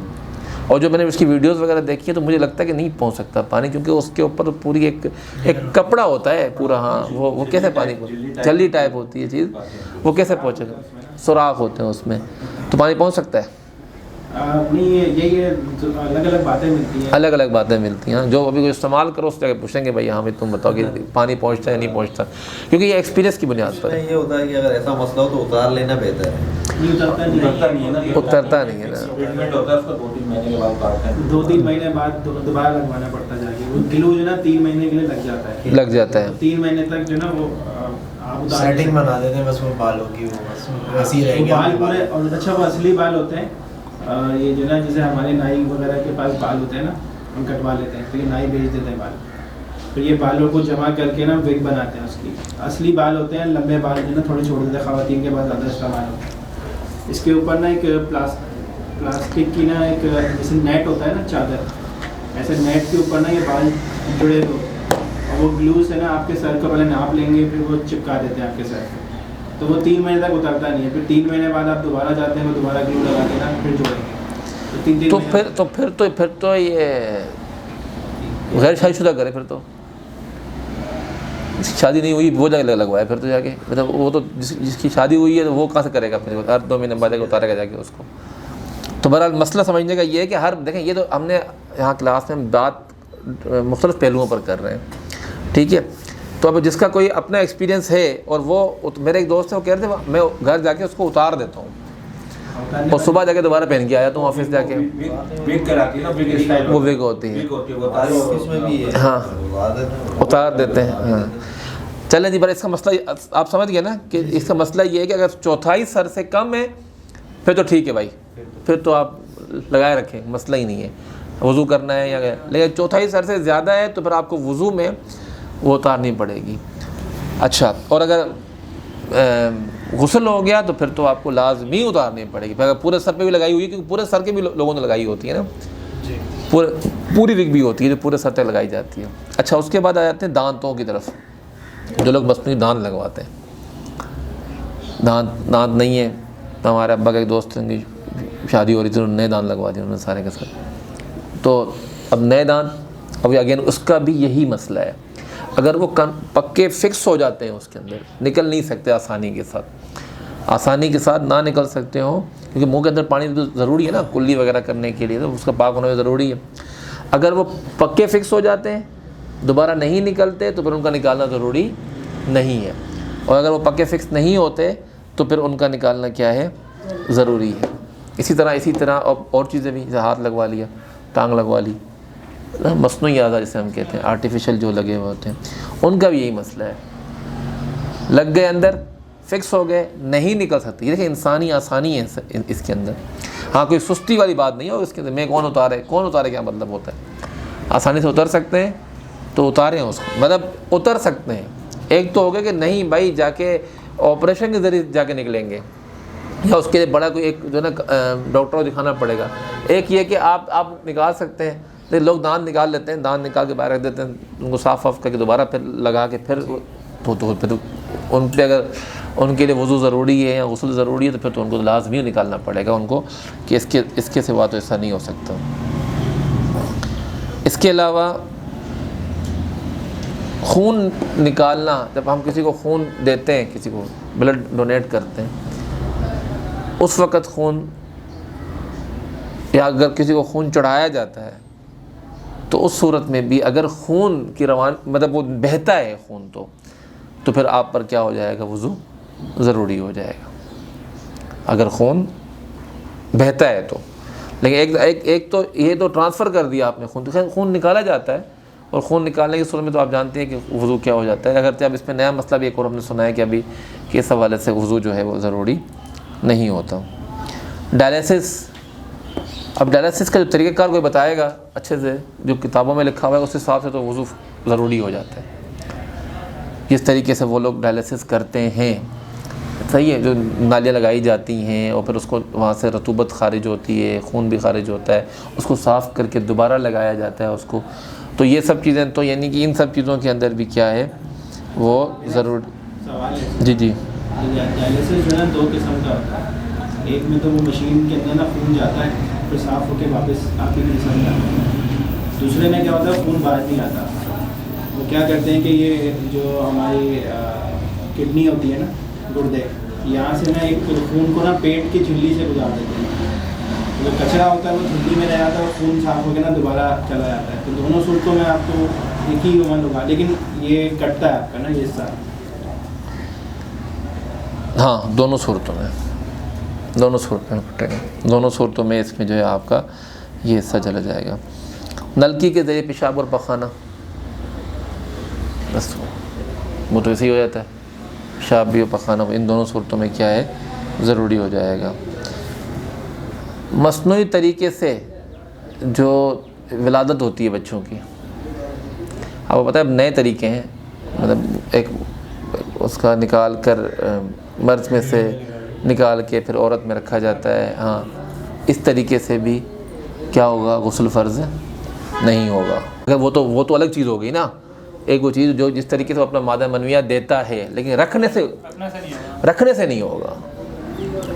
اور جو میں نے اس کی ویڈیوز وغیرہ دیکھی ہے تو مجھے لگتا ہے کہ نہیں پہنچ سکتا پانی, کیونکہ اس کے اوپر پوری ایک کپڑا ہوتا ہے پورا. ہاں وہ کیسے پانی, جلی ٹائپ ہوتی ہے چیز, وہ کیسے پہنچے گا, سوراخ ہوتے ہیں اس میں, تو پانی پہنچ سکتا ہے. یہ الگ الگ باتیں ملتی ہیں, الگ الگ باتیں ملتی ہیں. جو ابھی کوئی استعمال کرو اس جگہ پوچھیں گے بھائی ہاں تم بتاؤ کہ پانی پہنچتا ہے یا نہیں پہنچتا, کیونکہ یہ ایکسپیرینس کی بنیاد پر ہے. یہ ہوتا ہے کہ اگر ایسا مسئلہ ہو تو اتار لینا بہتر ہے. اترتا نہیں ہے نا, اترتا نہیں ہے نا, ٹریٹمنٹ ہوتا ہے اس کا 2-3 مہینے کے بعد کاٹتے ہیں, 2-3 مہینے بعد دوبارہ لگوانا پڑتا ہے جا کے. وہ گلو جو نا 3 مہینے کے لیے لگ جاتا ہے, 3 مہینے تک جو نا وہ سیٹنگ بنا دیتے ہیں بس وہ بالوں کی, وہ بس ویسے ہی رہ گیا بال پورے. اور اچھا وہ اصلی بال ہوتے ہیں, یہ جو نا جیسے ہمارے نائی وغیرہ کے پاس بال ہوتے ہیں نا, ہم کٹوا لیتے ہیں, پھر یہ نائی بھیج دیتے ہیں بال, پھر یہ بالوں کو جمع کر کے نا وگ بناتے ہیں اس کی. اصلی بال ہوتے ہیں لمبے بال, جو نا تھوڑے چھوڑ دیتے ہیں, خواتین کے پاس زیادہ استعمال ہوتا ہے. اس کے اوپر نا ایک پلاسٹک کی نا ایک جیسے نیٹ ہوتا ہے نا, چادر, ایسے نیٹ کے اوپر نا یہ بال جڑے ہو, اور وہ گلو سے نا آپ کے سر کو پہلے ناپ لیں گے, پھر وہ چپکا دیتے ہیں آپ کے سر. تو وہ 3 مہینے تک اترتا نہیں ہے. پھر 3 مہینے بعد آپ دوبارہ جاتے ہیں, وہ دوبارہ گلو لگا کے نا پھر جوڑیں گے. تو پھر تو یہ غیر شادی شدہ کرے, پھر تو جس کی شادی نہیں ہوئی وہ جا کے لگوایا پھر تو جا کے، مطلب وہ تو جس کی شادی ہوئی ہے تو وہ کہاں سے کرے گا پھر، ہر 2 مہینے بعد اتارے گا جا کے اس کو۔ تو بہرحال مسئلہ سمجھنے کا یہ ہے کہ ہر دیکھیں، یہ تو ہم نے یہاں کلاس میں بات مختلف پہلوؤں پر کر رہے ہیں، ٹھیک ہے۔ تو اب جس کا کوئی اپنا ایکسپیرینس ہے، اور وہ میرے ایک دوست ہیں وہ کہہ رہے تھے میں گھر جا کے اس کو اتار دیتا ہوں اور صبح جا کے دوبارہ پہن کے آیا تو آفس جا کے وہ وگ ہوتی ہے، ہاں اتار دیتے ہیں، ہاں۔ چلیں جی، بڑا اس کا مسئلہ آپ سمجھ گئے نا کہ اس کا مسئلہ یہ ہے کہ اگر 1/4 سر سے کم ہے پھر تو ٹھیک ہے بھائی، پھر تو آپ لگائے رکھیں، مسئلہ ہی نہیں ہے، وضو کرنا ہے یا، لیکن 1/4 سر سے زیادہ ہے تو پھر آپ کو وضو میں وہ اتارنی پڑے گی۔ اچھا، اور اگر غسل ہو گیا تو پھر تو آپ کو لازمی اتارنی پڑے گی، اگر پورے سر پہ بھی لگائی ہوئی ہے، کیونکہ پورے سر کے بھی لوگوں نے لگائی ہوتی ہے نا، پوری وگ بھی ہوتی ہے جو پورے سر تک لگائی جاتی ہے۔ اچھا، اس کے بعد آ جاتے ہیں دانتوں کی طرف، جو لوگ مصنوعی دانت لگواتے ہیں۔ دانت نہیں ہے، ہمارے ابا کے ایک دوست ہیں، شادی ہو رہی تھی، انہوں نے نئے دانت لگوا دیے انہوں نے سارے کے ساتھ۔ تو اب نئے دانت، اب اگین اس کا بھی یہی مسئلہ ہے، اگر وہ پکے فکس ہو جاتے ہیں اس کے اندر، نکل نہیں سکتے آسانی کے ساتھ نہ نکل سکتے ہوں، کیونکہ منہ کے اندر پانی تو ضروری ہے نا کلی وغیرہ کرنے کے لیے، تو اس کا پاک ہونا بھی ضروری ہے۔ اگر وہ پکے فکس ہو جاتے ہیں، دوبارہ نہیں نکلتے، تو پھر ان کا نکالنا ضروری نہیں ہے، اور اگر وہ پکے فکس نہیں ہوتے تو پھر ان کا نکالنا کیا ہے، ضروری ہے۔ اسی طرح اور چیزیں بھی، جیسے ہاتھ لگوا لیا، ٹانگ لگوا لی، مصنوعی اعضاء جسے ہم کہتے ہیں، آرٹیفیشل جو لگے ہوئے ہوتے ہیں، ان کا بھی یہی مسئلہ ہے، لگ گئے اندر، فکس ہو گئے، نہیں نکل سکتے۔ یہ دیکھیں انسانی آسانی ہے اس کے اندر، ہاں کوئی سستی والی بات نہیں ہے اس کے اندر، میں کون اتارے کیا مطلب ہوتا ہے، آسانی سے اتر سکتے ہیں تو اتاریں اس کو، مطلب اتر سکتے ہیں۔ ایک تو ہو گیا کہ نہیں بھائی جا کے آپریشن کے ذریعے جا کے نکلیں گے، یا اس کے لیے بڑا کوئی ایک جو ہے نا ڈاکٹر کو دکھانا پڑے گا۔ ایک یہ کہ آپ نکال سکتے ہیں، لوگ دانت نکال لیتے ہیں، دانت نکال کے باہر رکھ دیتے ہیں، ان کو صاف کر کے دوبارہ پھر لگا کے پھر ان پہ اگر ان کے لیے وضو ضروری ہے یا غسل ضروری ہے تو پھر تو ان کو لازمی نکالنا پڑے گا ان کو، کہ اس کے سوا تو ایسا نہیں ہو سکتا۔ اس کے علاوہ خون نکالنا، جب ہم کسی کو خون دیتے ہیں، کسی کو بلڈ ڈونیٹ کرتے ہیں، اس وقت خون، یا اگر کسی کو خون چڑھایا جاتا ہے تو اس صورت میں بھی اگر خون کی مطلب وہ بہتا ہے خون، تو پھر آپ پر کیا ہو جائے گا، وضو ضروری ہو جائے گا، اگر خون بہتا ہے تو۔ لیکن ایک تو یہ تو ٹرانسفر کر دیا آپ نے خون نکالا جاتا ہے، اور خون نکالنے کی صورت میں تو آپ جانتے ہیں کہ وضو کیا ہو جاتا ہے۔ اگرچہ اب اس میں نیا مسئلہ بھی ایک اور ہم نے سنا ہے کہ ابھی کہ اس حوالے سے وضو جو ہے وہ ضروری نہیں ہوتا۔ ڈائلیسس، اب ڈائلیسس کا جو طریقہ کار کوئی بتائے گا اچھے سے، جو کتابوں میں لکھا ہوا ہے اس حساب سے تو وضو ضروری ہو جاتا ہے، جس طریقے سے وہ لوگ ڈائلیسس کرتے ہیں، صحیح ہے، جو نالیاں لگائی جاتی ہیں اور پھر اس کو وہاں سے رطوبت خارج ہوتی ہے، خون بھی خارج ہوتا ہے، اس کو صاف کر کے دوبارہ لگایا جاتا ہے اس کو، تو یہ سب چیزیں، تو یعنی کہ ان سب چیزوں کے اندر بھی کیا ہے وہ ضرور۔ سوال ہے جی ڈائلیسس جو ہے 2 قسم کا ہوتا ہے، ایک میں تو وہ مشین کے اندر نا خون جاتا ہے پھر صاف ہو کے واپس آپ کی جسم میں آتا ہے، دوسرے میں کیا ہوتا ہے خون باہر نہیں آتا، وہ کیا کرتے ہیں کہ یہ جو ہماری کڈنی ہوتی ہے نا، گردے، یہاں سے نا ایک خون کو نا پیٹ کی جھلی سے گزار دیتے ہیں، جو کچرا ہوتا ہے وہ جھلی میں رہ جاتا ہے، خون صاف ہو کے نا دوبارہ چلا جاتا ہے۔ تو دونوں صورتوں میں آپ کو ایک ہی عمل ہوگا، لیکن یہ کٹتا ہے آپ کا نا یہ حصہ۔ ہاں، دونوں صورتوں میں کٹے گا، دونوں صورتوں میں اس میں جو ہے آپ کا یہ حصہ چلا جائے گا۔ نلکی کے ذریعے پیشاب اور پخانہ، بس وہ تو ایسے ہی ہو جاتا ہے، پیشاب بھی اور پخانہ، ان دونوں صورتوں میں کیا ہے ضروری ہو جائے گا۔ مصنوعی طریقے سے جو ولادت ہوتی ہے بچوں کی، آپ کو پتہ ہے اب نئے طریقے ہیں، مطلب ایک اس کا نکال کر مرد میں سے نکال کے پھر عورت میں رکھا جاتا ہے، ہاں اس طریقے سے بھی کیا ہوگا، غسل فرض نہیں ہوگا۔ اگر وہ تو الگ چیز ہو گئی نا، ایک وہ چیز جو جس طریقے سے وہ اپنا مادہ منویہ دیتا ہے، لیکن رکھنے سے نہیں ہوگا،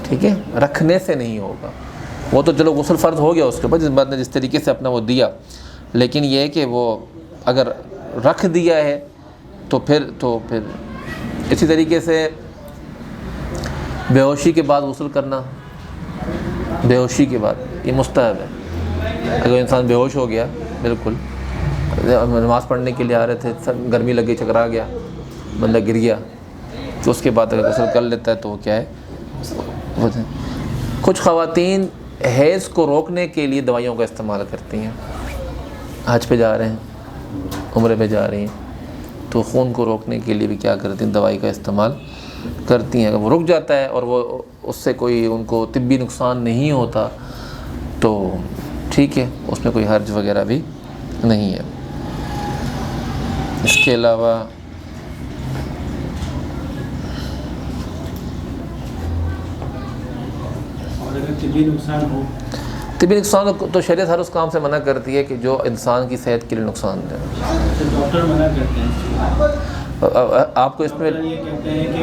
ٹھیک ہے، رکھنے سے نہیں ہوگا، وہ تو چلو غسل فرض ہو گیا اس کے بعد جس بات نے جس طریقے سے اپنا وہ دیا، لیکن یہ ہے کہ وہ اگر رکھ دیا ہے تو پھر اسی طریقے سے بے ہوشی کے بعد غسل کرنا، بے ہوشی کے بعد یہ مستحب ہے۔ اگر انسان بے ہوش ہو گیا بالکل، نماز پڑھنے کے لیے آ رہے تھے، گرمی لگی، چکرا گیا، بندہ گر گیا، تو اس کے بعد اگر غسل کر لیتا ہے تو وہ کیا ہے۔ کچھ خواتین حیض کو روکنے کے لیے دوائیوں کا استعمال کرتی ہیں، حج پہ جا رہے ہیں، عمرے پہ جا رہی ہیں، تو خون کو روکنے کے لیے بھی کیا کرتی ہیں، دوائی کا استعمال کرتی ہیں۔ اگر وہ رک جاتا ہے اور وہ اس سے کوئی ان کو طبی نقصان نہیں ہوتا تو ٹھیک ہے، اس میں کوئی حرج وغیرہ بھی نہیں ہے۔ اس کے علاوہ اور اگر طبی نقصان ہو، طبی نقصان تو شریعت ہر اس کام سے منع کرتی ہے کہ جو انسان کی صحت کے لیے نقصان دے۔ تو ڈاکٹر منع کرتے ہیں، آپ کو اس میں یہ کہتے ہیں کہ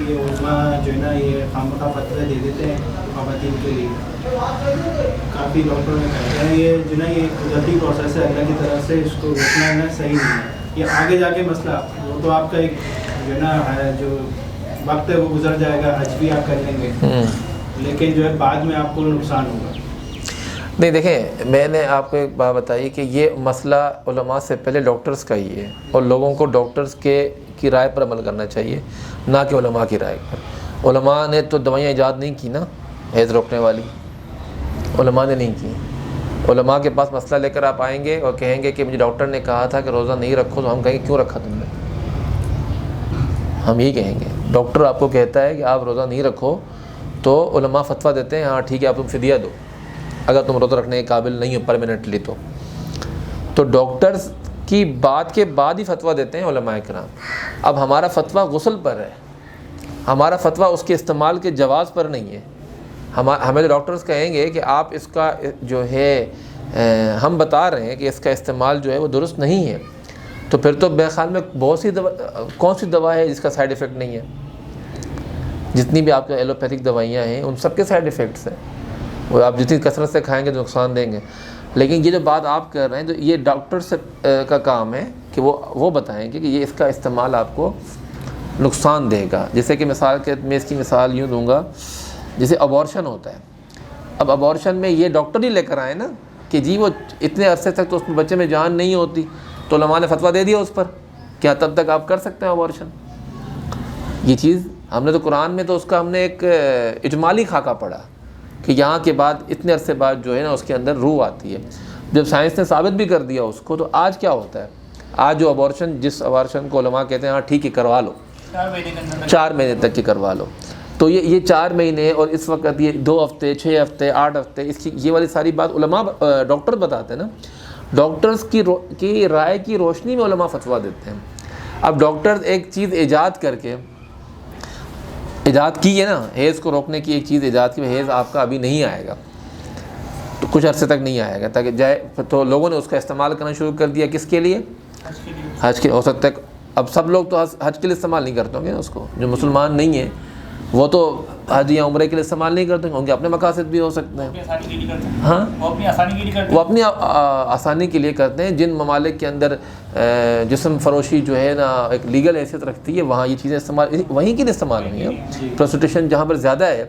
یہ علماء جو ہے نا یہ خامخواہ فتویٰ دے دیتے ہیں خواتین کے لیے۔ کافی ڈاکٹر نے کہتے ہیں یہ جو ہے نا یہ قدرتی پروسیس ہے اللہ کی طرف سے، اس کو روکنا ہے نا صحیح نہیں ہے، یہ آگے جا کے مسئلہ وہ تو آپ کا ایک جو ہے نا جو وقت ہے وہ گزر جائے گا، حج بھی آپ کر لیں گے، لیکن جو ہے بعد میں آپ کو نقصان ہوگا۔ نہیں، دیکھیں میں نے آپ کو ایک بات بتائی کہ یہ مسئلہ علماء سے پہلے ڈاکٹرز کا ہی ہے، اور لوگوں کو ڈاکٹرز کی رائے پر عمل کرنا چاہیے، نہ کہ علماء کی رائے پر۔ علماء نے تو دوائیاں ایجاد نہیں کی نا حیض روکنے والی، علماء نے نہیں کی۔ علماء کے پاس مسئلہ لے کر آپ آئیں گے اور کہیں گے کہ مجھے ڈاکٹر نے کہا تھا کہ روزہ نہیں رکھو، تو ہم کہیں گے کیوں رکھا تم نے؟ ہم یہی کہیں گے، ڈاکٹر آپ کو کہتا ہے کہ آپ روزہ نہیں رکھو تو علماء فتویٰ دیتے ہیں ہاں ٹھیک ہے آپ تم فدیہ دو اگر تم روزہ رکھنے کے قابل نہیں ہو پرماننٹلی۔ تو ڈاکٹرز کی بات کے بعد ہی فتویٰ دیتے ہیں علماء کرام۔ اب ہمارا فتویٰ غسل پر ہے، ہمارا فتویٰ اس کے استعمال کے جواز پر نہیں ہے۔ ہمیں ڈاکٹرز کہیں گے کہ آپ اس کا جو ہے ہم بتا رہے ہیں کہ اس کا استعمال جو ہے وہ درست نہیں ہے، تو پھر تو میرے خیال میں بہت سی کون سی دوا ہے جس کا سائیڈ ایفیکٹ نہیں ہے؟ جتنی بھی آپ کے ایلوپیتھک دوائیاں ہیں ان سب کے سائیڈ ایفیکٹس ہیں، وہ آپ جتنی کثرت سے کھائیں گے تو نقصان دیں گے۔ لیکن یہ جو بات آپ کر رہے ہیں تو یہ ڈاکٹر سے کا کام ہے کہ وہ بتائیں کہ یہ اس کا استعمال آپ کو نقصان دے گا۔ جیسے کہ میں اس کی مثال یوں دوں گا، جیسے ابورشن ہوتا ہے۔ اب ابورشن میں یہ ڈاکٹر ہی لے کر آئے نا کہ جی وہ اتنے عرصے تک تو اس بچے میں جان نہیں ہوتی، تو علماء نے فتویٰ دے دیا اس پر، کیا تب تک آپ کر سکتے ہیں ابورشن؟ یہ چیز ہم نے تو قرآن میں تو اس کا ہم نے ایک اجمالی خاکہ پڑھا کہ یہاں کے بعد اتنے عرصے بعد جو ہے نا اس کے اندر روح آتی ہے۔ جب سائنس نے ثابت بھی کر دیا اس کو، تو آج کیا ہوتا ہے؟ آج جو ابورشن، جس ابورشن کو علماء کہتے ہیں ہاں ٹھیک ہے کروا لو، 4 مہینے تک کی کروا لو، تو یہ 4 مہینے اور اس وقت یہ 2 ہفتے 6 ہفتے 8 ہفتے اس کی یہ والی ساری بات علماء ڈاکٹر بتاتے ہیں نا، ڈاکٹرز کی رائے کی روشنی میں علماء فتویٰ دیتے ہیں۔ اب ڈاکٹرز ایک چیز ایجاد کی ہے نا، حیض کو روکنے کی ایک چیز ایجاد کی، حیض آپ کا ابھی نہیں آئے گا، تو کچھ عرصے تک نہیں آئے گا تاکہ جائے، تو لوگوں نے اس کا استعمال کرنا شروع کر دیا، کس کے لیے؟ حج کے۔ ہو سکتا ہے اب سب لوگ تو حج کے لیے استعمال نہیں کرتے ہوں گے اس کو، جو مسلمان نہیں ہیں وہ تو حج یا عمرے کے لیے استعمال نہیں کرتے ہوں گے، اپنے مقاصد بھی ہو سکتے ہیں، ہاں وہ اپنی آسانی کے لیے کرتے ہیں۔ جن ممالک کے اندر جسم فروشی جو ہے نا ایک لیگل حیثیت رکھتی ہے، وہاں یہ چیزیں استعمال وہیں کے لیے استعمال ہوئی ہیں۔ پروسٹیوشن جہاں پر زیادہ ہے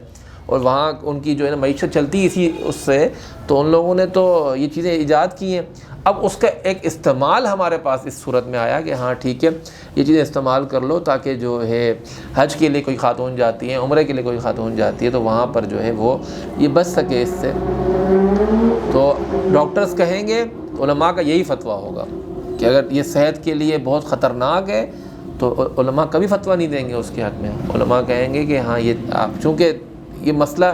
اور وہاں ان کی جو ہے نا معیشت چلتی اسی اس سے، تو ان لوگوں نے تو یہ چیزیں ایجاد کی ہیں۔ اب اس کا ایک استعمال ہمارے پاس اس صورت میں آیا کہ ہاں ٹھیک ہے یہ چیزیں استعمال کر لو، تاکہ جو ہے حج کے لیے کوئی خاتون جاتی ہیں، عمرے کے لیے کوئی خاتون جاتی ہے، تو وہاں پر جو ہے وہ یہ بچ سکے اس سے۔ تو ڈاکٹرز کہیں گے، علماء کا یہی فتویٰ ہوگا کہ اگر یہ صحت کے لیے بہت خطرناک ہے تو علماء کبھی فتویٰ نہیں دیں گے اس کے حق میں۔ علماء کہیں گے کہ ہاں یہ آپ، چونکہ یہ مسئلہ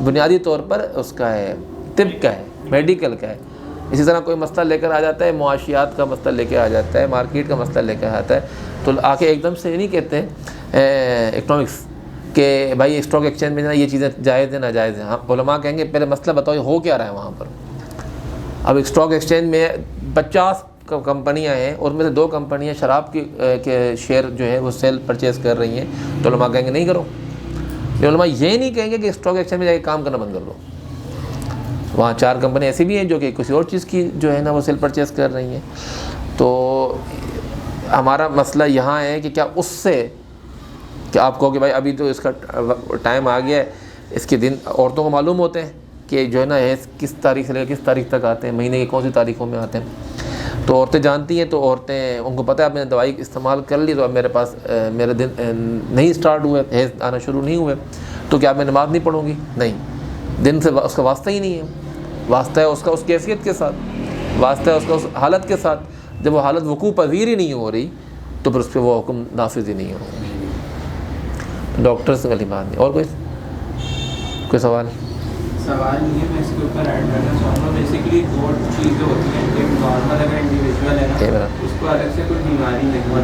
بنیادی طور پر اس کا ہے، طب کا ہے، میڈیکل کا ہے۔ اسی طرح کوئی مسئلہ لے کر آ جاتا ہے، معاشیات کا مسئلہ لے کے آ جاتا ہے، مارکیٹ کا مسئلہ لے کر آتا ہے، تو آ کے ایک دم سے یہ نہیں کہتے اکنامکس کہ بھائی اسٹاک ایکسچینج میں یہ چیزیں جائز ہیں ناجائز ہیں۔ ہاں علماء کہیں گے پہلے مسئلہ بتاؤ ہو کیا رہا ہے وہاں پر۔ اب اسٹاک ایکسچینج میں 50 کمپنیاں ہیں، اور ان میں سے 2 کمپنیاں شراب کے شیئر جو ہے وہ سیل پرچیز کر رہی ہیں، تو علماء کہیں گے نہیں کرو۔ علماء یہ نہیں کہیں گے کہ اسٹاک ایکسچینج میں جا کے کام کرنا بند کر دو۔ وہاں 4 کمپنی ایسی بھی ہیں جو کہ کسی اور چیز کی جو ہے نا وہ سیل پرچیز کر رہی ہیں۔ تو ہمارا مسئلہ یہاں ہے کہ کیا اس سے کہ آپ کہو کہ بھائی ابھی تو اس کا ٹائم آ گیا ہے، اس کے دن عورتوں کو معلوم ہوتے ہیں کہ جو ہے نا حیض کس تاریخ سے لے کر کس تاریخ تک آتے ہیں، مہینے کی کون سی تاریخوں میں آتے ہیں، تو عورتیں جانتی ہیں، تو عورتیں ان کو پتہ ہے اب میں نے دوائی استعمال کر لی تو اب میرے پاس میرے دن نہیں اسٹارٹ ہوئے، حیض آنا شروع نہیں ہوئے، تو کیا میں نماز نہیں پڑھوں گی؟ نہیں، دن سے اس کا واسطہ ہی نہیں ہے، واسطہ ہے اس کا اس کیفیت کے ساتھ، واسطہ ہے اس کا اس حالت کے ساتھ. جب وہ حالت وقوع پذیر ہی نہیں ہو رہی تو پھر اس پہ وہ حکم نافذ ہی نہیں ہوگا. ڈاکٹر سے والی بات نہیں. اور کوئی سوال؟ سوال نہیں ہے، میں اس کے اوپر ایڈ کرنا چاہوں گا. بیسیکلی دو چیزیں ہوتی ہیں، ایک نارمل اگر انڈیویجول ہے نا اس کو الگ سے کوئی بیماری نہیں ہے،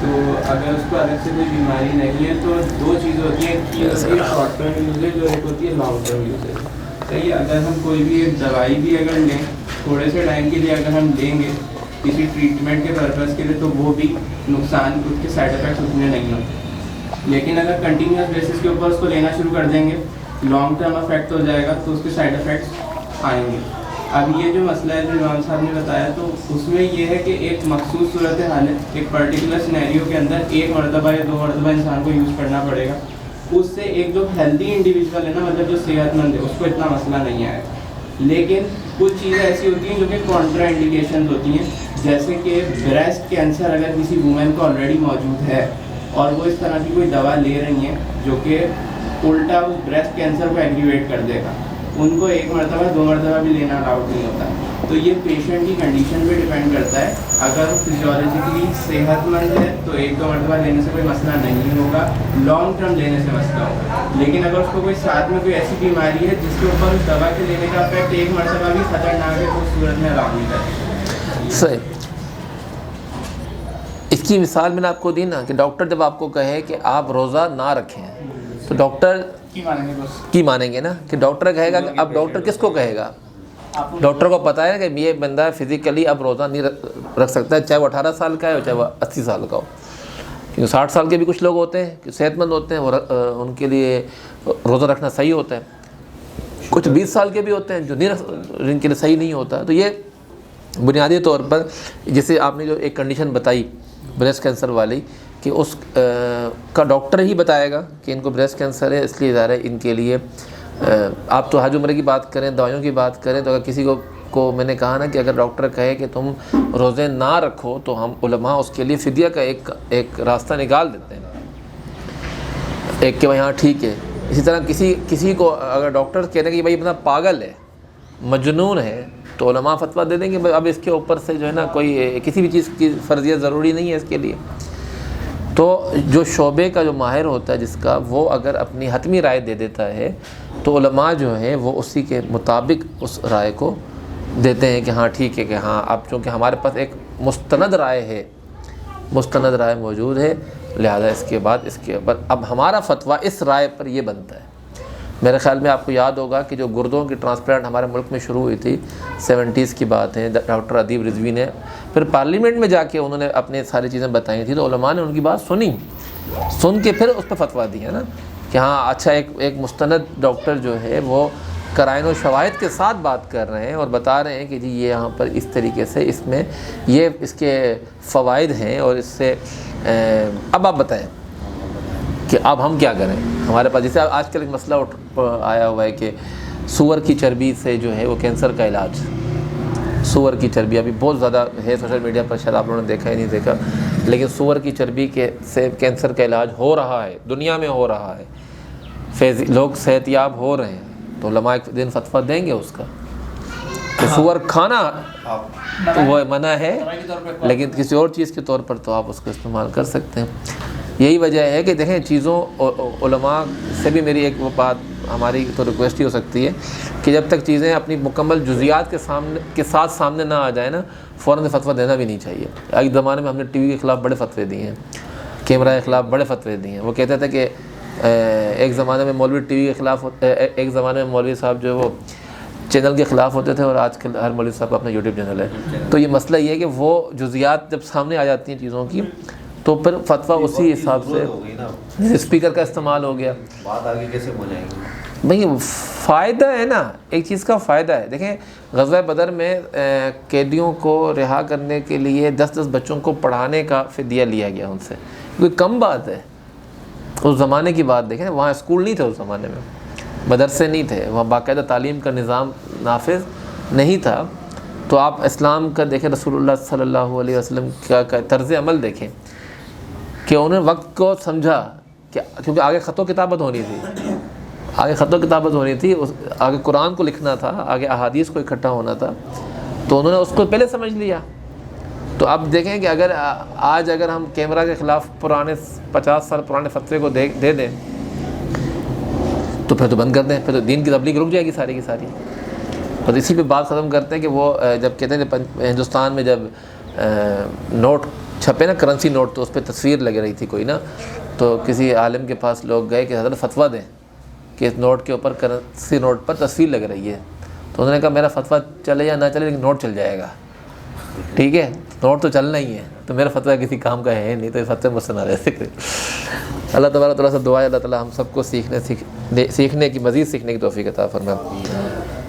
تو اگر اس کو الگ سے کوئی بیماری نہیں ہے تو دو چیزیں ہوتی ہیں، ایک چیز ہوتی ہے شارٹ ٹرم یوزیج اور ایک ہوتی ہے لانگ ٹرم یوزیج. صحیح ہے، اگر ہم کوئی بھی ایک دوائی بھی اگر لیں تھوڑے سے ٹائم کے لیے اگر ہم لیں گے کسی ٹریٹمنٹ کے پرپز کے لیے تو وہ بھی نقصان اس کے سائڈ افیکٹس اتنے نہیں ہوتے. لیکن اگر کنٹینیوس بیسس کے اوپر اس کو لینا شروع کر دیں گے لانگ ٹرم افیکٹ ہو جائے گا تو اس کے سائڈ افیکٹس آئیں گے. اب یہ جو مسئلہ ہے جو امام صاحب نے بتایا تو اس میں یہ ہے کہ ایک مخصوص صورت حال ہے، ایک پرٹیکولر سینیریو کے اندر ایک مرتبہ یا 2 مرتبہ انسان کو یوز کرنا پڑے گا. اس سے ایک جو ہیلدی انڈیویجول ہے نا، مطلب جو صحت مند ہے، اس کو اتنا مسئلہ نہیں آئے گا. لیکن کچھ چیزیں ایسی ہوتی ہیں جو کہ کانٹرا انڈیکیشنز ہوتی ہیں، جیسے کہ بریسٹ کینسر اگر کسی وومن کو آلریڈی موجود ہے اور وہ اس طرح کی کوئی دوا لے رہی ہیں جو کہ الٹا اس بریسٹ کینسر کو ایگریویٹ کر دے گا، ان کو 1 مرتبہ 2 مرتبہ بھی لینا الاؤڈ نہیں ہوتا. تو یہ پیشنٹ کی کنڈیشن پہ ڈیپینڈ کرتا ہے. اگر فزیولوجیکلی صحت مند ہے تو 1-2 مرتبہ لینے سے کوئی مسئلہ نہیں ہوگا، لانگ ٹرم لینے سے مسئلہ ہوگا. لیکن اگر اس کو کوئی ساتھ میں کوئی ایسی بیماری ہے جس کے اوپر اس دوا کے لینے کا افیکٹ 1 مرتبہ بھی خطرناک ہے تو اس صورت میں الاؤ نہیں کرے. صحیح. اس کی مثال میں نے آپ کو دی نا کہ ڈاکٹر جب آپ کو کہے کہ آپ روزہ نہ رکھیں تو ڈاکٹر کی مانیں گے نا، کہ ڈاکٹر کہے گا کہ اب ڈاکٹر کس کو کہے گا؟ ڈاکٹر کو پتہ ہے کہ یہ بندہ فزیکلی اب روزہ نہیں رکھ سکتا ہے، چاہے وہ 18 سال کا ہے چاہے وہ 80 سال کا ہو. کیونکہ 60 سال کے بھی کچھ لوگ ہوتے ہیں کہ صحت مند ہوتے ہیں، وہ ان کے لیے روزہ رکھنا صحیح ہوتا ہے. کچھ 20 سال کے بھی ہوتے ہیں جو جن کے لیے صحیح نہیں ہوتا. تو یہ بنیادی طور پر جیسے آپ نے جو ایک کنڈیشن بتائی بریسٹ کینسر والی کہ اس کا ڈاکٹر ہی بتائے گا کہ ان کو بریسٹ کینسر ہے، اس لیے ظاہر ہے ان کے لیے آپ تو حج عمرے کی بات کریں، دوائیوں کی بات کریں، تو اگر کسی کو میں نے کہا نا کہ اگر ڈاکٹر کہے کہ تم روزے نہ رکھو تو ہم علماء اس کے لیے فدیہ کا ایک راستہ نکال دیتے ہیں، ایک کہ یہاں ٹھیک ہے. اسی طرح کسی کو اگر ڈاکٹر کہہ رہے ہیں کہ بھائی بندہ پاگل ہے، مجنون ہے، تو علماء فتویٰ دے دیں کہ اب اس کے اوپر سے جو ہے نا کوئی کسی بھی چیز کی فرضیت ضروری نہیں ہے اس کے لیے. تو جو شعبے کا جو ماہر ہوتا ہے جس کا، وہ اگر اپنی حتمی رائے دے دیتا ہے تو علماء جو ہیں وہ اسی کے مطابق اس رائے کو دیتے ہیں کہ ہاں ٹھیک ہے، کہ ہاں اب چونکہ ہمارے پاس ایک مستند رائے موجود ہے، لہذا اس کے بعد اب ہمارا فتویٰ اس رائے پر یہ بنتا ہے. میرے خیال میں آپ کو یاد ہوگا کہ جو گردوں کی ٹرانسپلانٹ ہمارے ملک میں شروع ہوئی تھی 70s کی بات ہے، ڈاکٹر ادیب رضوی نے پھر پارلیمنٹ میں جا کے انہوں نے اپنے ساری چیزیں بتائی تھیں، تو علماء نے ان کی بات سن کے پھر اس پہ فتویٰ دی ہے نا کہ ہاں اچھا ایک مستند ڈاکٹر جو ہے وہ قرائن و شواہد کے ساتھ بات کر رہے ہیں اور بتا رہے ہیں کہ جی یہ یہاں پر اس طریقے سے اس میں یہ اس کے فوائد ہیں، اور اس سے اب آپ بتائیں کہ اب ہم کیا کریں. ہمارے پاس جیسے آج کل ایک مسئلہ آیا ہوا ہے کہ سور کی چربی سے جو ہے وہ کینسر کا علاج، سور کی چربی ابھی بہت زیادہ ہے سوشل میڈیا پر، شاید آپ لوگوں نے دیکھا ہی نہیں دیکھا، لیکن سور کی چربی سے کینسر کا علاج ہو رہا ہے، دنیا میں ہو رہا ہے، لوگ صحت یاب ہو رہے ہیں. تو علماء ایک دن فتویٰ دیں گے اس کا کہ سور کھانا تو وہ منع ہے، لیکن کسی اور چیز کے طور پر تو آپ اس کو استعمال کر سکتے ہیں. یہی وجہ ہے کہ دیکھیں چیزوں علماء سے بھی میری ایک وہ بات ہماری تو ریکویسٹ ہی ہو سکتی ہے کہ جب تک چیزیں اپنی مکمل جزیات کے ساتھ سامنے نہ آ جائیں نا، فوراً فتویٰ دینا بھی نہیں چاہیے. ایک زمانے میں ہم نے ٹی وی کے خلاف بڑے فتوے دیے ہیں، کیمرہ کے خلاف بڑے فتوے دیے ہیں. وہ کہتے تھے کہ ایک زمانے میں مولوی ٹی وی کے خلاف ایک زمانے میں مولوی صاحب جو وہ چینل کے خلاف ہوتے تھے، اور آج کل ہر مولوی صاحب کا اپنا یوٹیوب چینل ہے. تو یہ مسئلہ یہ ہے کہ وہ جزیات جب سامنے آ جاتی ہیں چیزوں کی تو پھر فتویٰ اسی حساب سے، اسپیکر کا استعمال ہو گیا، بات آگے کیسے ہو جائے گی. بھئی فائدہ ہے نا، ایک چیز کا فائدہ ہے. دیکھیں غزوہ بدر میں قیدیوں کو رہا کرنے کے لیے 10 بچوں کو پڑھانے کا فدیہ لیا گیا ان سے. کوئی کم بات ہے. اس زمانے کی بات دیکھیں، وہاں اسکول نہیں تھے اس زمانے میں، مدرسے نہیں تھے، وہاں باقاعدہ تعلیم کا نظام نافذ نہیں تھا. تو آپ اسلام کا دیکھیں، رسول اللہ صلی اللہ علیہ وسلم کا طرز عمل دیکھیں کہ انہوں نے وقت کو سمجھا کہ کیونکہ آگے خط و کتابت ہونی تھی، آگے قرآن کو لکھنا تھا، آگے احادیث کو اکٹھا ہونا تھا، تو انہوں نے اس کو پہلے سمجھ لیا. تو اب دیکھیں کہ اگر ہم کیمرہ کے خلاف پرانے 50 سال پرانے فتوے کو دے دیں تو پھر تو بند کر دیں، پھر تو دین کی تبلیغ رک جائے گی ساری کی ساری. اور اسی پہ بات ختم کرتے ہیں کہ وہ جب کہتے ہیں ہندوستان میں جب نوٹ چھپے نا، کرنسی نوٹ، تو اس پہ تصویر لگ رہی تھی کوئی نا، تو کسی عالم کے پاس لوگ گئے کہ حضرت فتویٰ دیں کہ اس نوٹ کے اوپر، کرنسی نوٹ پر تصویر لگ رہی ہے. تو انہوں نے کہا میرا فتویٰ چلے یا نہ چلے لیکن نوٹ چل جائے گا. ٹھیک ہے، نوٹ تو چلنا ہی ہے، تو میرا فتویٰ کسی کام کا ہے نہیں، تو اس فتوے مجھ سے نہ رہ سکتے. اللہ تبارک تعالیٰ سے دعا ہے اللہ تعالیٰ ہم سب کو سیکھنے کی مزید سیکھنے کی توفیق عطا فرمائے.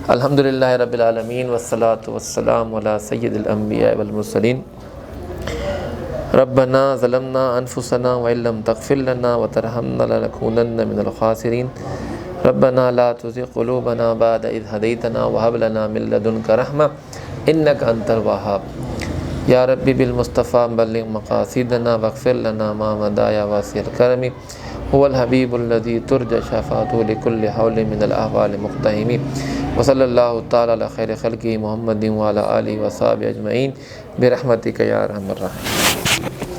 الحمدللہ رب العالمین والصلاة والسلام علی سید الانبیاء والمرسلین. ربنا ظلمنا انفسنا وان لم تغفر لنا وترحمنا لنكونن من الخاسرین. ربنا لا تزغ قلوبنا بعد اذ هديتنا وهب لنا من لدنك رحمة انك انت الوهاب. یا ربی بالمصطفیٰ بلغ مقاصدنا واغفر لنا ما مضى یا واسع الکرم. هو الحبیب الذی ترجى شفاعته لكل حول من الاحوال مقتحم. وصلی اللہ تعالی علی خیر خلقہ محمد وعلی آلہ وصحبہ اجمعین برحمتک یا ارحم الراحمین.